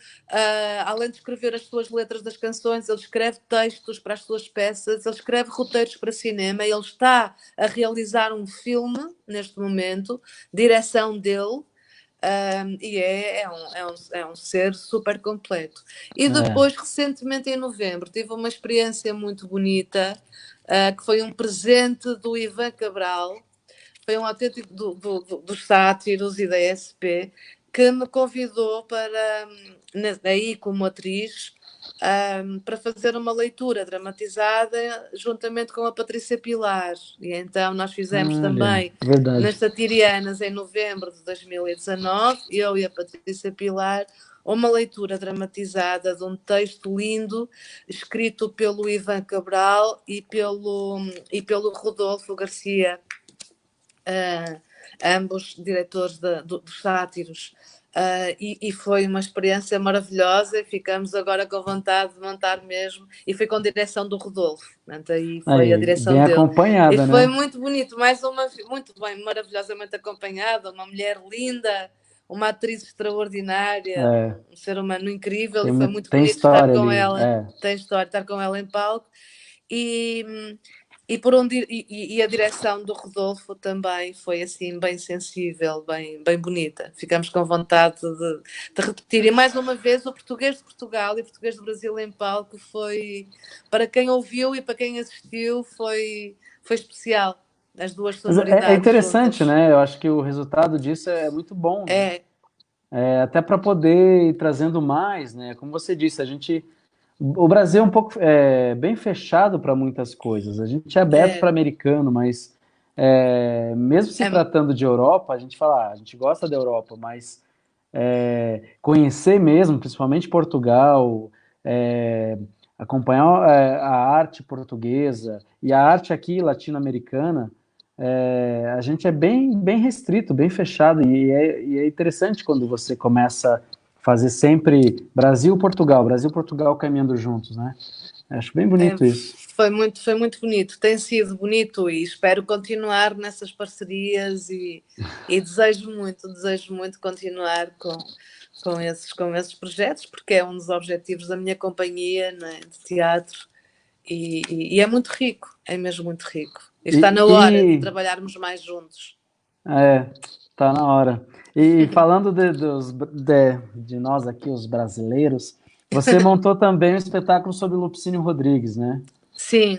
B: além de escrever as suas letras das canções, ele escreve textos para as suas peças, ele escreve roteiros para cinema, ele está a realizar um filme neste momento, direção dele. E é um ser super completo. E
A: É.
B: depois, recentemente, em novembro, tive uma experiência muito bonita, que foi um presente do Ivan Cabral, foi um autêntico dos sátiros e da SP, que me convidou para, aí como atriz, para fazer uma leitura dramatizada juntamente com a Patrícia Pilar. E então nós fizemos
A: Olha,
B: também nas
A: verdade.
B: Satirianas em novembro de 2019, eu e a Patrícia Pilar, uma leitura dramatizada de um texto lindo escrito pelo Ivan Cabral e pelo Rodolfo Garcia, ambos diretores dos Sátiros. E foi uma experiência maravilhosa e ficamos agora com vontade de montar mesmo, e foi com direção do Rodolfo, portanto, aí foi a
A: Aí,
B: direção
A: bem
B: dele e
A: acompanhada,
B: foi
A: né?
B: muito bonito, muito bem, maravilhosamente acompanhada, uma mulher linda, uma atriz extraordinária,
A: É,
B: um ser humano incrível,
A: tem,
B: e foi muito
A: tem
B: bonito estar
A: história
B: com
A: ali.
B: ela,
A: É.
B: tem história, estar com ela em palco. E a direção do Rodolfo também foi assim bem sensível, bem bonita. Ficamos com vontade de repetir. E mais uma vez, o português de Portugal e o português do Brasil em palco foi, para quem ouviu e para quem assistiu, foi especial. As duas
A: Mas é
B: sonoridades
A: interessante,
B: juntas.
A: né? Eu acho que o resultado disso é muito bom, né?
B: É,
A: É, até para poder ir trazendo mais, né? Como você disse, o Brasil é um pouco bem fechado para muitas coisas. A gente é aberto para
B: é,
A: americano, mas mesmo se
B: é,
A: tratando de Europa, a gente fala, a gente gosta da Europa, mas conhecer mesmo, principalmente Portugal, é, acompanhar a arte portuguesa e a arte aqui latino-americana, a gente é bem restrito, bem fechado, e é interessante quando você começa a fazer sempre Brasil, Portugal caminhando juntos, né? Acho bem
B: é,
A: bonito isso.
B: foi muito bonito. Tem sido bonito e espero continuar nessas parcerias e desejo muito continuar com esses projetos, porque é um dos objetivos da minha companhia, né, de teatro, e é muito rico, é mesmo muito rico. E está
A: E,
B: na hora de
A: e
B: trabalharmos mais juntos.
A: é, tá na hora. E falando de nós aqui, os brasileiros, você montou também um espetáculo sobre Lupicínio Rodrigues, né?
B: Sim,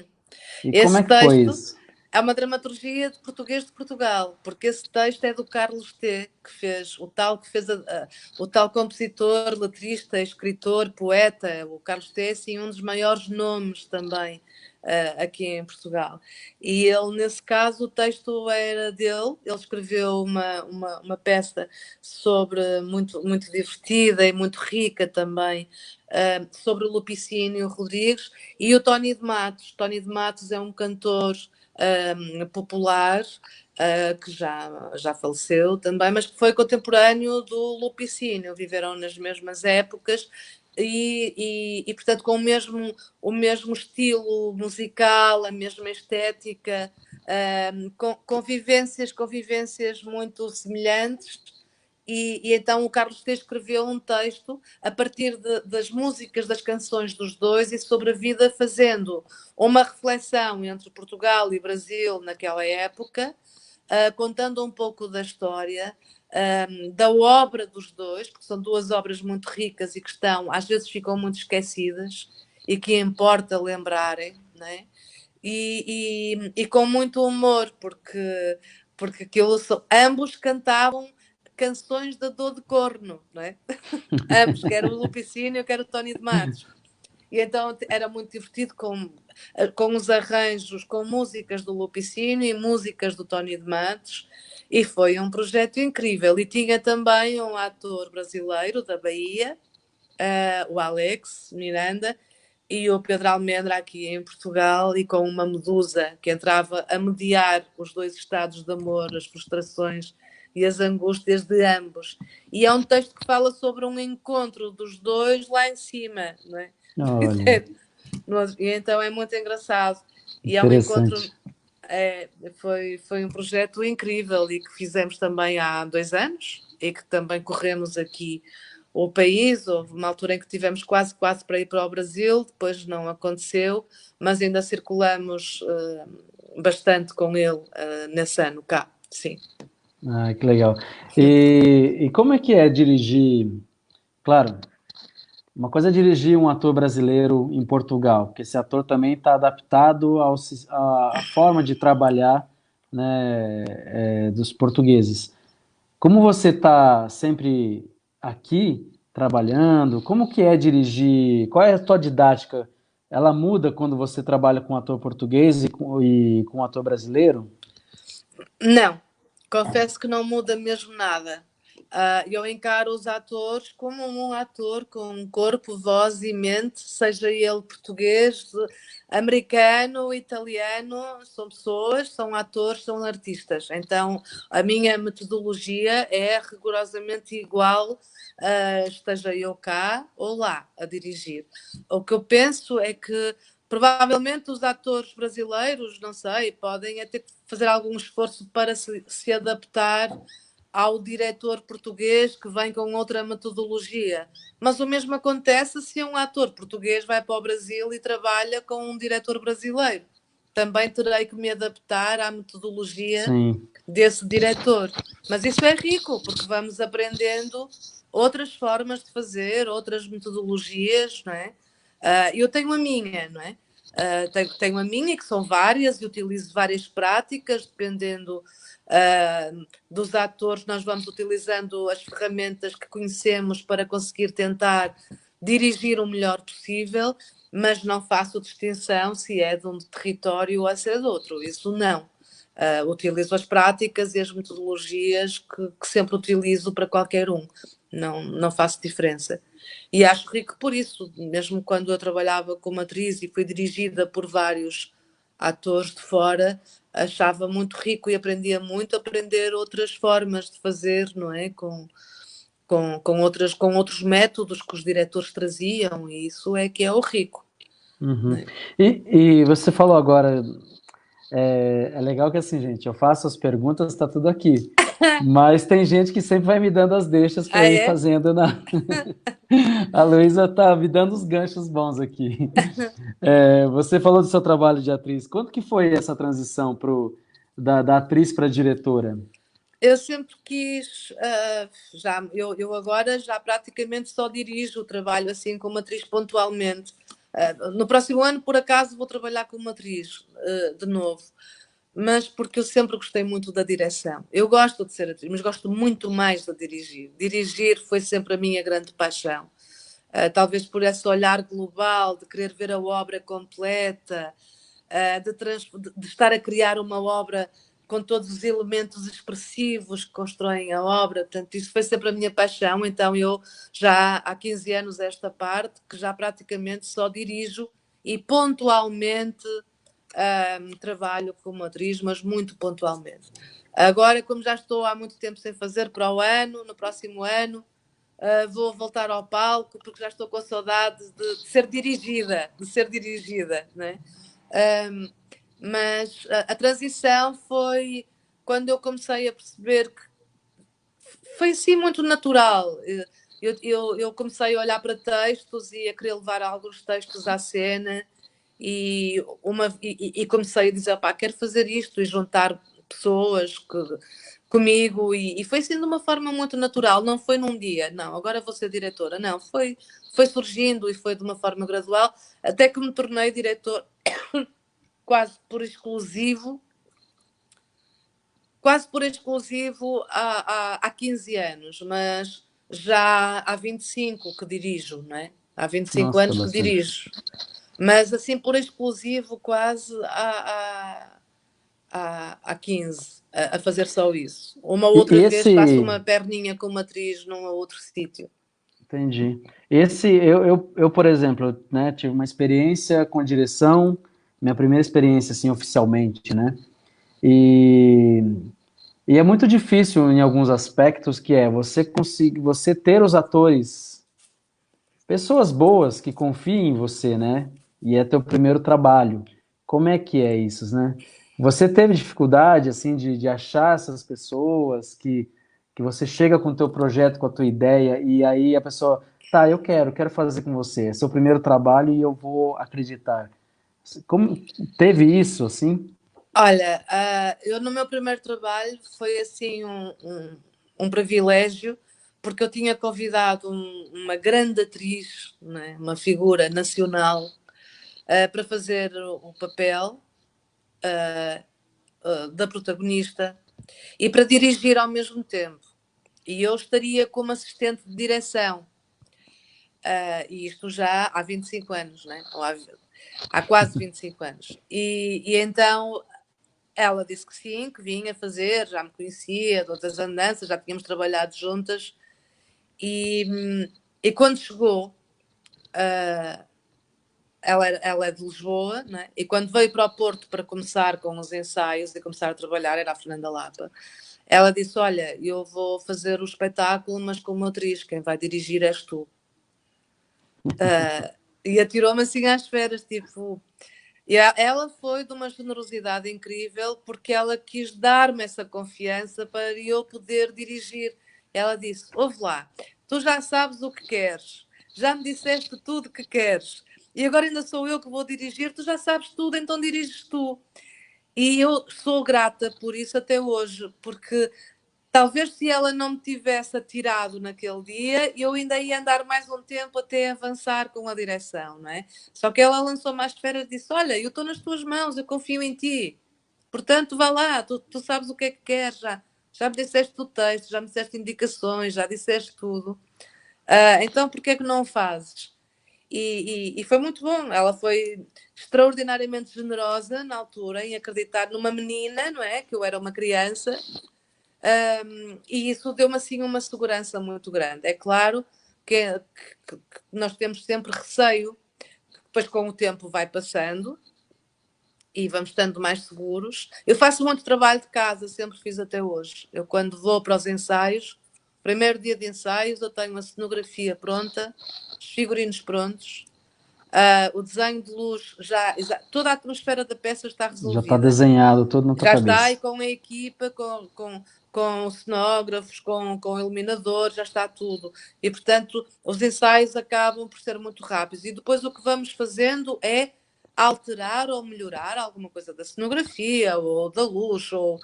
A: E como é
B: esse
A: que foi
B: texto
A: isso?
B: é uma dramaturgia de português de Portugal, porque esse texto é do Carlos T, que fez o tal compositor, letrista, escritor, poeta. O Carlos T é assim, um dos maiores nomes também aqui em Portugal. E ele, nesse caso, o texto era dele. Ele escreveu uma peça muito divertida e muito rica também, sobre o Lupicínio Rodrigues e o Tony de Matos. Tony de Matos é um cantor popular, que já faleceu também, mas que foi contemporâneo do Lupicínio, viveram nas mesmas épocas portanto, com o mesmo estilo musical, a mesma estética, convivências muito semelhantes. Então o Carlos T escreveu um texto a partir das músicas, das canções dos dois e sobre a vida, fazendo uma reflexão entre Portugal e Brasil naquela época, contando um pouco da história, da obra dos dois, porque são duas obras muito ricas e que às vezes ficam muito esquecidas e que importa lembrarem, né? E com muito humor, porque ambos cantavam canções da dor de corno, não é? Ambos, quer o Lupicínio, quer o Tony de Matos. E então era muito divertido com os arranjos, com músicas do Lupicínio e músicas do Tony de Matos, e foi um projeto incrível. E tinha também um ator brasileiro da Bahia, o Alex Miranda, e o Pedro Almendra aqui em Portugal, e com uma Medusa que entrava a mediar os dois estados de amor, as frustrações e as angústias de ambos. E é um texto que fala sobre um encontro dos dois lá em cima, não é?
A: Olha,
B: E então é muito engraçado. E é um encontro,
A: interessante.
B: foi um projeto incrível e que fizemos também há 2 anos e que também corremos aqui o país. Houve uma altura em que tivemos quase para ir para o Brasil, depois não aconteceu, mas ainda circulamos bastante com ele nesse ano cá, sim.
A: Ah, que legal. E como é que é dirigir? Claro, uma coisa é dirigir um ator brasileiro em Portugal, porque esse ator também está adaptado à forma de trabalhar, né, dos portugueses. Como você está sempre aqui trabalhando, como que é dirigir? Qual é a tua didática? Ela muda quando você trabalha com um ator português e com um ator brasileiro?
B: Não, confesso que não muda mesmo nada. Eu encaro os atores como um ator com corpo, voz e mente, seja ele português, americano, italiano, são pessoas, são atores, são artistas. Então, a minha metodologia é rigorosamente igual, esteja eu cá ou lá a dirigir. O que eu penso é que provavelmente os atores brasileiros, não sei, podem até fazer algum esforço para se adaptar ao diretor português que vem com outra metodologia. Mas o mesmo acontece se um ator português vai para o Brasil e trabalha com um diretor brasileiro. Também terei que me adaptar à metodologia
A: Sim.
B: desse diretor. Mas isso é rico, porque vamos aprendendo outras formas de fazer, outras metodologias, não é? Eu tenho a minha, não é? Tenho a minha, que são várias, e utilizo várias práticas, dependendo dos atores. Nós vamos utilizando as ferramentas que conhecemos para conseguir tentar dirigir o melhor possível, mas não faço distinção se é de um território ou se é de outro, isso não. Utilizo as práticas e as metodologias que sempre utilizo para qualquer um, não faço diferença. E acho rico por isso, mesmo quando eu trabalhava como atriz e fui dirigida por vários atores de fora, achava muito rico e aprendia muito a aprender outras formas de fazer, não é? Com outros métodos que os diretores traziam, e isso é que é o rico.
A: Uhum.
B: Né?
A: E você falou agora, é legal que assim, gente, eu faço as perguntas, está tudo aqui. Mas tem gente que sempre vai me dando as deixas para ir
B: É?
A: fazendo na. A Luísa tá me dando os ganchos bons aqui. Você falou do seu trabalho de atriz. Quando que foi essa transição da atriz para diretora?
B: Eu sempre quis, eu agora já praticamente só dirijo o trabalho assim como atriz pontualmente. No próximo ano, por acaso, vou trabalhar como atriz de novo. mas porque eu sempre gostei muito da direção. Eu gosto de ser atriz, mas gosto muito mais de dirigir. Dirigir foi sempre a minha grande paixão. Talvez por esse olhar global, de querer ver a obra completa, de estar a criar uma obra com todos os elementos expressivos que constroem a obra. Portanto, isso foi sempre a minha paixão. Então, eu já há 15 anos esta parte, que já praticamente só dirijo e pontualmente trabalho como atriz, mas muito pontualmente. Agora, como já estou há muito tempo sem fazer, para o ano, no próximo ano, vou voltar ao palco, porque já estou com saudades de ser dirigida, né? Mas a transição foi quando eu comecei a perceber que foi assim muito natural. Eu comecei a olhar para textos e a querer levar alguns textos à cena e comecei a dizer, pá, quero fazer isto e juntar pessoas comigo e foi assim de uma forma muito natural, não foi num dia, não, agora vou ser diretora, não, foi surgindo e foi de uma forma gradual, até que me tornei diretor quase por exclusivo há 15 anos, mas já há 25 que dirijo, não é? Há 25
A: Nossa,
B: anos que
A: bastante.
B: dirijo. Mas assim, por exclusivo, quase há 15, a fazer só isso. Uma
A: E
B: outra vez faço
A: esse,
B: uma perninha com uma atriz num outro sítio.
A: entendi. Eu, por exemplo, né, tive uma experiência com a direção, minha primeira experiência, assim, oficialmente, né? E, e é muito difícil em alguns aspectos, que é você ter os atores, pessoas boas que confiem em você, né? E é teu primeiro trabalho. Como é que é isso, né? Você teve dificuldade, assim, de achar essas pessoas que você chega com o teu projeto, com a tua ideia, e aí a pessoa, tá, eu quero fazer com você. É seu primeiro trabalho e eu vou acreditar. Como teve isso, assim?
B: Olha, eu no meu primeiro trabalho foi assim um privilégio, porque eu tinha convidado uma grande atriz, né, uma figura nacional, para fazer o papel da protagonista e para dirigir ao mesmo tempo. E eu estaria como assistente de direção. E isto já há 25 anos, né? Há quase 25 anos. E então ela disse que sim, que vinha fazer, já me conhecia de outras andanças, já tínhamos trabalhado juntas. E quando chegou, ela é de Lisboa, né? E quando veio para o Porto para começar com os ensaios e começar a trabalhar, era a Fernanda Lapa. Ela disse: Olha, eu vou fazer o espetáculo, mas como atriz, quem vai dirigir és tu. E atirou-me assim às feras, tipo. E ela foi de uma generosidade incrível, porque ela quis dar-me essa confiança para eu poder dirigir. Ela disse: Ouve lá, tu já sabes o que queres, já me disseste tudo que queres, e agora ainda sou eu que vou dirigir, tu já sabes tudo, então diriges tu. E eu sou grata por isso até hoje, porque talvez se ela não me tivesse atirado naquele dia, eu ainda ia andar mais um tempo até avançar com a direção, não é? Só que ela lançou mais de férias e disse: Olha, eu estou nas tuas mãos, eu confio em ti. Portanto, vá lá, tu sabes o que é que queres, já me disseste o texto, já me disseste indicações, já disseste tudo. Então, por que é que não o fazes? E foi muito bom. Ela foi extraordinariamente generosa na altura em acreditar numa menina, não é? Que eu era uma criança. E isso deu-me assim uma segurança muito grande. É claro que nós temos sempre receio, depois com o tempo vai passando e vamos estando mais seguros. Eu faço muito trabalho de casa, sempre fiz até hoje. Eu quando vou para os ensaios, primeiro dia de ensaios, eu tenho a cenografia pronta, os figurinos prontos, o desenho de luz, toda a atmosfera da peça está
A: Já está
B: resolvida.
A: desenhado tudo na tua
B: Já está aí
A: cabeça.
B: com a equipa, com cenógrafos, com iluminadores, já está tudo. E, portanto, os ensaios acabam por ser muito rápidos. E depois o que vamos fazendo é alterar ou melhorar alguma coisa da cenografia ou da luz, ou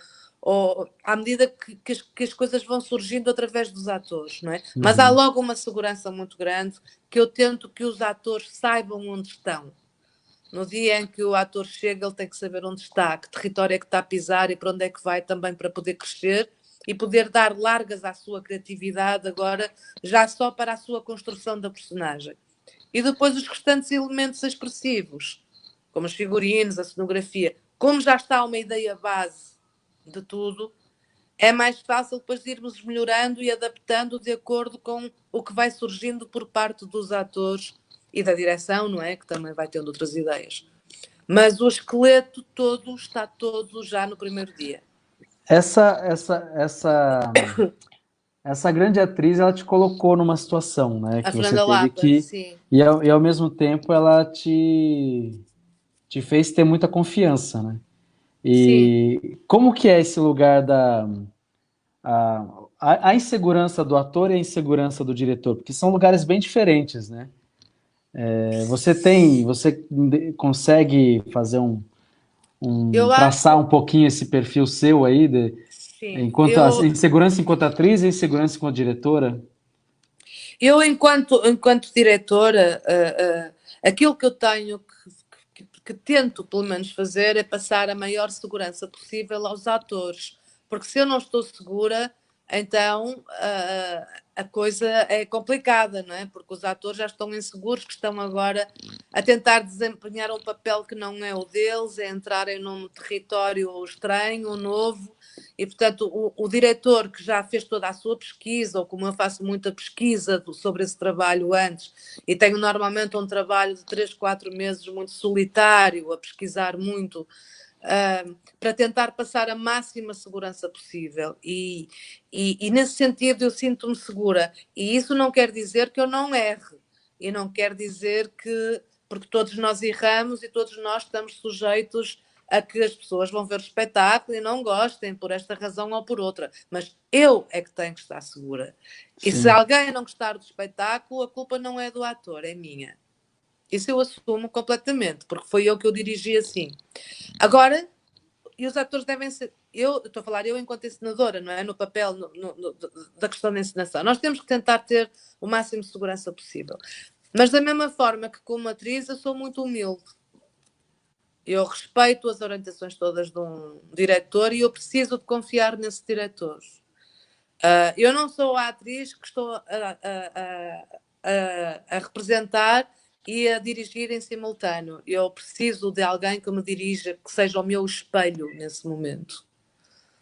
B: à medida que as coisas vão surgindo através dos atores, não é? Mas há logo uma segurança muito grande que eu tento que os atores saibam onde estão. No dia em que o ator chega, ele tem que saber onde está, que território é que está a pisar e para onde é que vai também para poder crescer e poder dar largas à sua criatividade agora, já só para a sua construção da personagem. E depois os restantes elementos expressivos, como os figurinos, a cenografia, como já está uma ideia base de tudo, é mais fácil depois de irmos melhorando e adaptando de acordo com o que vai surgindo por parte dos atores e da direção, não é? Que também vai tendo outras ideias. Mas o esqueleto todo está todo já no primeiro dia.
A: Essa grande atriz, ela te colocou numa situação, né,
B: A
A: que você
B: Fernanda
A: teve
B: Lapa,
A: que,
B: sim.
A: e ao mesmo tempo ela te fez ter muita confiança, né?
B: Sim.
A: E como que é esse lugar a, a insegurança do ator e a insegurança do diretor? Porque são lugares bem diferentes, né? Você consegue fazer
B: Eu
A: traçar
B: acho,
A: um pouquinho esse perfil seu aí,
B: sim.
A: enquanto a insegurança enquanto atriz e insegurança enquanto diretora?
B: Eu enquanto diretora, aquilo que eu tenho que tento pelo menos fazer é passar a maior segurança possível aos atores, porque se eu não estou segura, então a coisa é complicada, não é? Porque os atores já estão inseguros, que estão agora a tentar desempenhar um papel que não é o deles, é entrarem num território estranho, novo, e portanto o diretor que já fez toda a sua pesquisa, ou como eu faço muita pesquisa sobre esse trabalho antes, e tenho normalmente um trabalho de 3, 4 meses muito solitário, a pesquisar muito, para tentar passar a máxima segurança possível. E nesse sentido eu sinto-me segura. E isso não quer dizer que eu não erre. E não quer dizer que, porque todos nós erramos e todos nós estamos sujeitos a que as pessoas vão ver o espetáculo e não gostem por esta razão ou por outra. Mas eu é que tenho que estar segura. E se
A: Sim.
B: alguém não gostar do espetáculo, a culpa não é do ator, é minha. Isso eu assumo completamente, porque foi eu que eu dirigi assim. Agora, e os atores devem ser. Eu estou a falar eu enquanto encenadora, não é? No papel da questão da encenação. Nós temos que tentar ter o máximo de segurança possível. Mas da mesma forma que como atriz, eu sou muito humilde. Eu respeito as orientações todas de um diretor e eu preciso de confiar nesse diretor. Eu não sou a atriz que estou a representar e a dirigir em simultâneo. Eu preciso de alguém que me dirija, que seja o meu espelho nesse momento.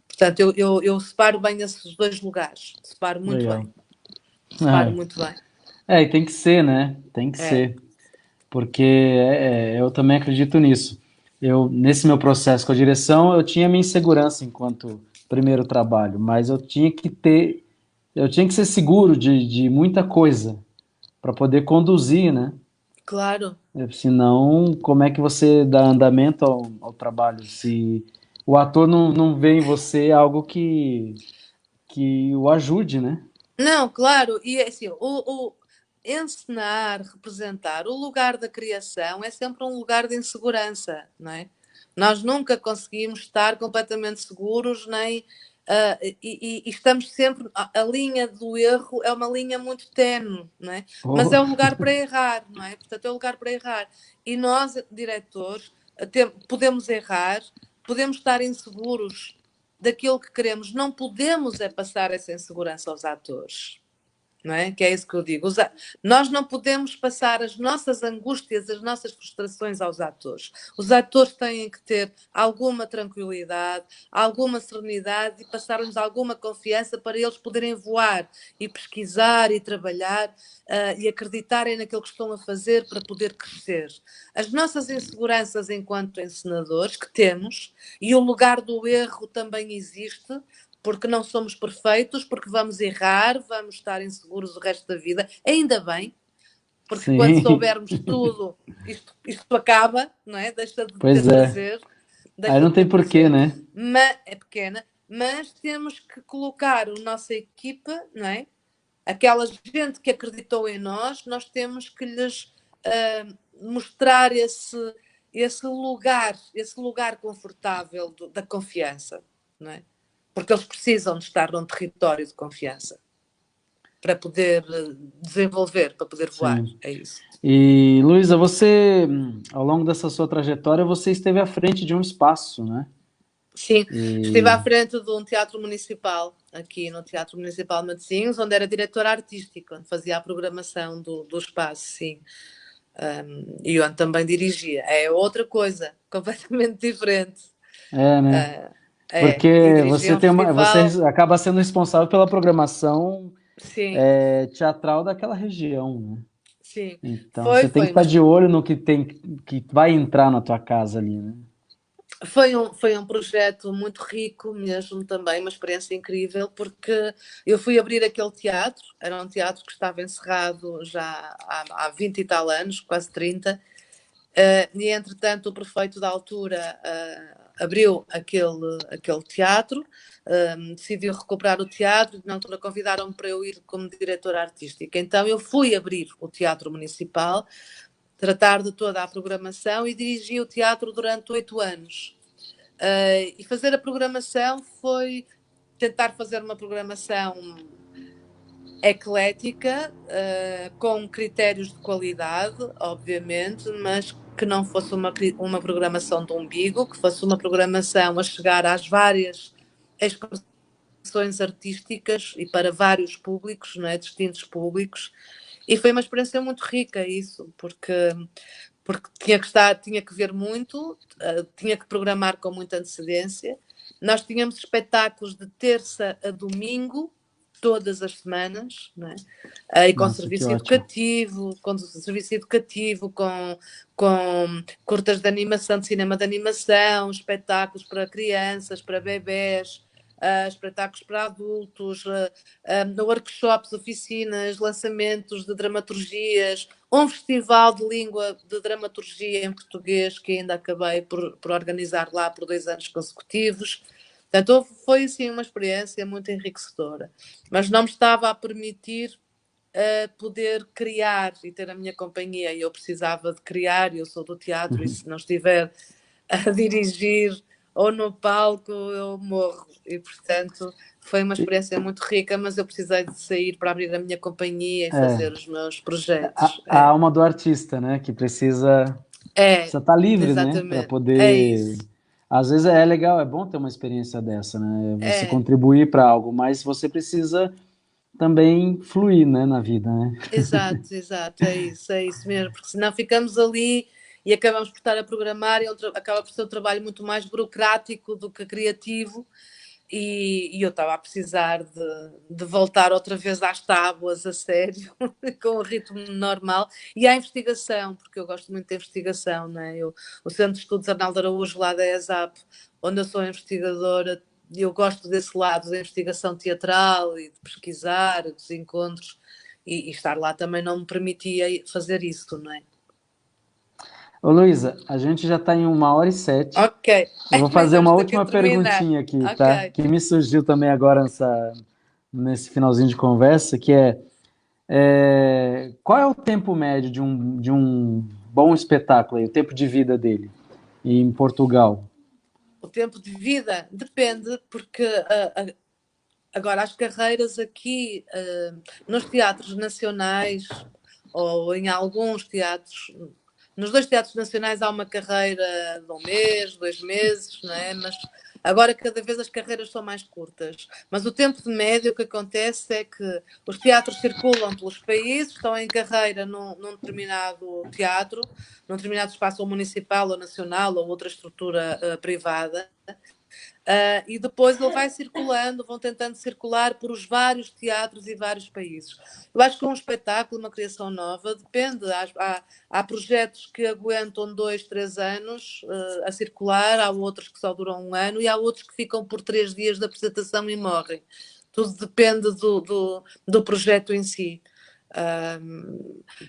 B: Portanto, eu separo bem esses dois lugares. Separo muito
A: Legal.
B: bem. Separo muito bem.
A: E tem que ser, né? Tem que
B: É,
A: ser. Porque eu também acredito nisso. Nesse meu processo com a direção, eu tinha minha insegurança enquanto primeiro trabalho, mas eu tinha que ser seguro de muita coisa para poder conduzir, né?
B: claro.
A: Senão, como é que você dá andamento ao trabalho? Se o ator não vê em você algo que o ajude, né?
B: Não, claro. E é assim, o encenar, representar, o lugar da criação é sempre um lugar de insegurança, não é? Nós nunca conseguimos estar completamente seguros, nem. E estamos sempre. A linha do erro é uma linha muito tenue, não é? Mas é
A: Oh,
B: um lugar para errar, não é? Portanto, é um lugar para errar. E nós, diretores, podemos errar, podemos estar inseguros daquilo que queremos. Não podemos é passar essa insegurança aos atores. Não é? Que é isso que eu digo. Nós não podemos passar as nossas angústias, as nossas frustrações aos atores. Os atores têm que ter alguma tranquilidade, alguma serenidade e passar-nos alguma confiança para eles poderem voar e pesquisar e trabalhar e acreditarem naquilo que estão a fazer para poder crescer. As nossas inseguranças enquanto encenadores que temos, e o lugar do erro também existe, porque não somos perfeitos, porque vamos errar, vamos estar inseguros o resto da vida, ainda bem, porque quando
A: sim.
B: soubermos tudo, isto acaba, não é? Deixa de
A: Pois
B: ter
A: é.
B: prazer,
A: Aí
B: deixa
A: não
B: de ter
A: tem porquê,
B: prazer,
A: né?
B: mas é pequena, mas temos que colocar a nossa equipa, não é? Aquela gente que acreditou em nós, nós temos que lhes mostrar esse lugar confortável da confiança, não é? Porque eles precisam de estar num território de confiança. para poder desenvolver, para poder voar.
A: Sim.
B: É isso.
A: E, Luísa, você, ao longo dessa sua trajetória, você esteve à frente de um espaço, né?
B: Sim, estive à
A: E,
B: frente de um teatro municipal, aqui no Teatro Municipal de Matosinhos, onde era diretora artística, onde fazia a programação do espaço, sim. E onde também dirigia. É outra coisa, completamente diferente.
A: né?
B: Uh, e
A: Porque
B: dirigia um
A: você
B: festival,
A: acaba sendo responsável pela programação
B: sim,
A: teatral daquela região, né?
B: sim.
A: Então,
B: Foi,
A: você tem que
B: foi,
A: estar
B: mas
A: de olho no que tem, que vai entrar na tua casa ali, né?
B: foi um projeto muito rico mesmo também, uma experiência incrível, porque eu fui abrir aquele teatro, era um teatro que estava encerrado já há 20 e tal anos, quase 30. E entretanto o prefeito da altura abriu aquele teatro, decidiu recuperar o teatro, na altura convidaram-me para eu ir como diretora artística. Então eu fui abrir o Teatro Municipal, tratar de toda a programação e dirigi o teatro durante 8 anos. E fazer a programação foi tentar fazer uma programação eclética, com critérios de qualidade, obviamente, mas que não fosse uma programação de umbigo, que fosse uma programação a chegar às várias expressões artísticas e para vários públicos, não é? Distintos públicos. E foi uma experiência muito rica isso, porque tinha que ver muito, tinha que programar com muita antecedência. Nós tínhamos espetáculos de terça a domingo, todas as semanas, não é? E com
A: Nossa, que
B: serviço
A: ótimo.
B: educativo, com curtas de animação, de cinema de animação, espetáculos para crianças, para bebés, espetáculos para adultos, workshops, oficinas, lançamentos de dramaturgias, um festival de língua de dramaturgia em português que ainda acabei por organizar lá por 2 anos consecutivos. Portanto, foi assim uma experiência muito enriquecedora, mas não me estava a permitir poder criar e ter a minha companhia. Eu precisava de criar, eu sou do teatro, e se não estiver a dirigir ou no palco, eu morro. E, portanto, foi uma
A: E,
B: experiência muito rica, mas eu precisei de sair para abrir a minha companhia e
A: é,
B: fazer os meus projetos.
A: a alma do artista, né? Que precisa estar livre, né? Para
B: Exatamente. É
A: poder.
B: isso.
A: Às vezes é legal, é bom ter uma experiência dessa, né? Você
B: É,
A: contribuir para algo, mas você precisa também fluir, né, na vida, né?
B: exato, exato. É isso mesmo, porque senão ficamos ali e acabamos por estar a programar e acaba por ser um trabalho muito mais burocrático do que criativo. E eu estava a precisar de voltar outra vez às tábuas, a sério, com o ritmo normal, e à investigação, porque eu gosto muito de investigação, não é? O Centro de Estudos Arnaldo Araújo, lá da ESAP, onde eu sou investigadora, eu gosto desse lado da investigação teatral e de pesquisar, dos encontros, e estar lá também não me permitia fazer isso, não é?
A: Ô, Luísa, a gente já está em 1h07.
B: Ok,
A: Eu vou
B: nem
A: fazer
B: temos
A: uma
B: de que
A: última
B: terminar.
A: perguntinha aqui, tá?
B: Ok.
A: Que me surgiu também agora nesse finalzinho de conversa, que qual é o tempo médio de um bom espetáculo aí, o tempo de vida dele em Portugal?
B: O tempo de vida depende, porque agora as carreiras aqui nos teatros nacionais ou em alguns teatros, nos 2 teatros nacionais há uma carreira de 1 mês, 2 meses, não é? Mas agora cada vez as carreiras são mais curtas. Mas o tempo de média, o que acontece é que os teatros circulam pelos países, estão em carreira num determinado teatro, num determinado espaço ou municipal ou nacional ou outra estrutura privada. E depois ele vai circulando, vão tentando circular por os vários teatros e vários países. Eu acho que um espetáculo, uma criação nova, depende. Há projetos que aguentam 2, 3 anos a circular, há outros que só duram 1 ano e há outros que ficam por 3 dias de apresentação e morrem. Tudo depende do projeto em si.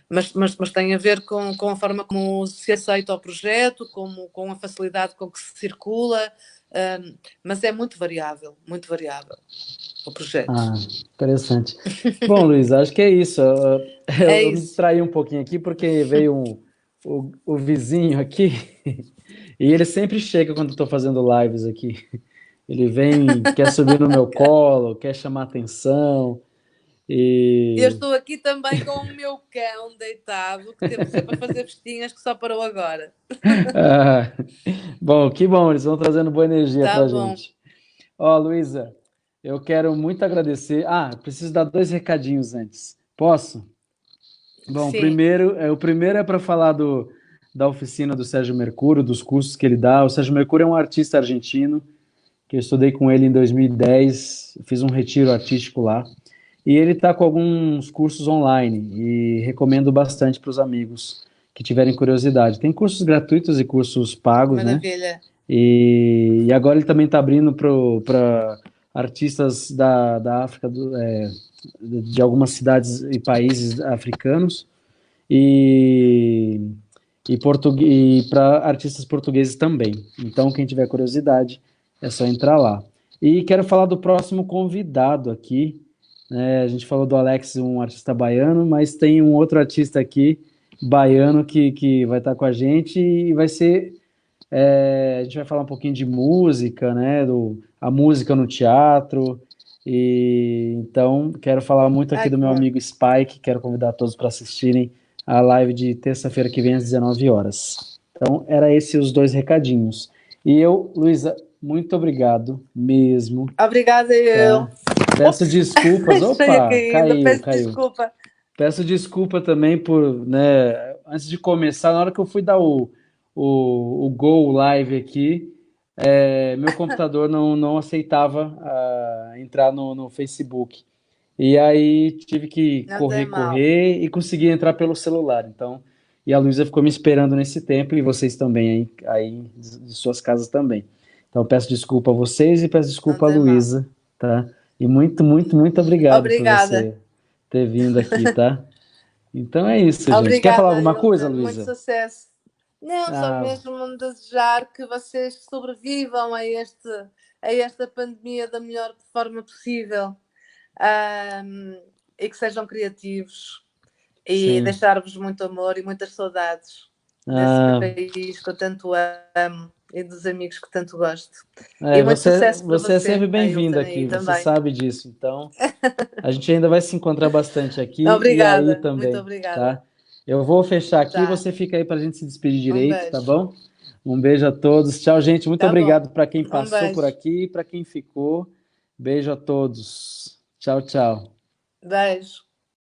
B: Mas tem a ver com a forma como se aceita o projeto, com a facilidade com que se circula, mas é muito variável o projeto.
A: Ah, interessante. Bom, Luiz, acho que é isso.
B: É
A: Eu me
B: isso.
A: distraí um pouquinho aqui porque veio o vizinho aqui e ele sempre chega quando eu estou fazendo lives aqui. Ele vem, quer subir no meu colo, quer chamar atenção.
B: E eu
A: E
B: estou aqui também com o meu cão deitado, que temos sempre a fazer festinhas, que só parou agora.
A: ah, bom, que bom, eles vão trazendo boa energia
B: Tá
A: pra
B: bom.
A: gente. Ó, Luísa, eu quero muito agradecer. Ah, preciso dar dois recadinhos antes. Posso? Bom,
B: Sim,
A: o primeiro é para falar da oficina do Sérgio Mercúrio, dos cursos que ele dá. O Sérgio Mercúrio é um artista argentino, que eu estudei com ele em 2010, fiz um retiro artístico lá. E ele está com alguns cursos online e recomendo bastante para os amigos que tiverem curiosidade. Tem cursos gratuitos e cursos pagos, né?
B: maravilha.
A: E agora ele também está abrindo para artistas da África, de algumas cidades e países africanos e, e para artistas portugueses também. Então, quem tiver curiosidade, é só entrar lá. E quero falar do próximo convidado aqui, né? A gente falou do Alex, um artista baiano, mas tem um outro artista aqui, baiano, que vai estar com a gente e vai ser. A gente vai falar um pouquinho de música, né? A música no teatro. E então quero falar muito aqui
B: Ai,
A: do
B: que
A: meu
B: bom.
A: amigo Spike. Quero convidar todos para assistirem a live de terça-feira que vem às 19 horas. Então, era esses os dois recadinhos. E eu, Luísa, muito obrigado mesmo,
B: Obrigada, eu.
A: tá? Peço desculpas.
B: Cheia
A: Opa,
B: caindo,
A: caiu,
B: peço
A: caiu.
B: desculpa.
A: Peço desculpa também por, né, antes de começar, na hora que eu fui dar o Go Live aqui, meu computador não aceitava entrar no Facebook. E aí tive que
B: Não tem mal.
A: correr e consegui entrar pelo celular. Então, e a Luísa ficou me esperando nesse tempo e vocês também aí de suas casas também. Então, peço desculpa a vocês e peço
B: Não
A: desculpa a
B: tem mal.
A: Luísa, tá? E muito, muito, muito obrigado por
B: Obrigada.
A: você ter vindo aqui, tá? Então é isso, gente. Quer falar
B: Obrigada,
A: alguma coisa,
B: Hilton. Muito
A: Luísa?
B: sucesso. Não, só
A: Ah,
B: mesmo desejar que vocês sobrevivam a esta pandemia da melhor forma possível. E que sejam criativos. E
A: sim.
B: deixar-vos muito amor e muitas saudades desse
A: Ah,
B: país que eu tanto amo e dos amigos que tanto gosto. E muito
A: você,
B: sucesso para
A: você é
B: você,
A: sempre bem-vindo
B: Ailton, aí
A: aqui, você
B: também.
A: sabe disso. Então, a gente ainda vai se encontrar bastante aqui e aí
B: Obrigada, muito
A: também,
B: obrigada.
A: tá? Eu vou fechar aqui e
B: Tá,
A: você fica aí para a gente se despedir
B: um
A: direito, tá
B: beijo.
A: bom? Um beijo a todos. Tchau, gente. Muito
B: Tá bom,
A: obrigado para quem
B: um
A: passou por
B: beijo.
A: aqui e para quem ficou. Beijo a todos. Tchau, tchau.
B: Beijo.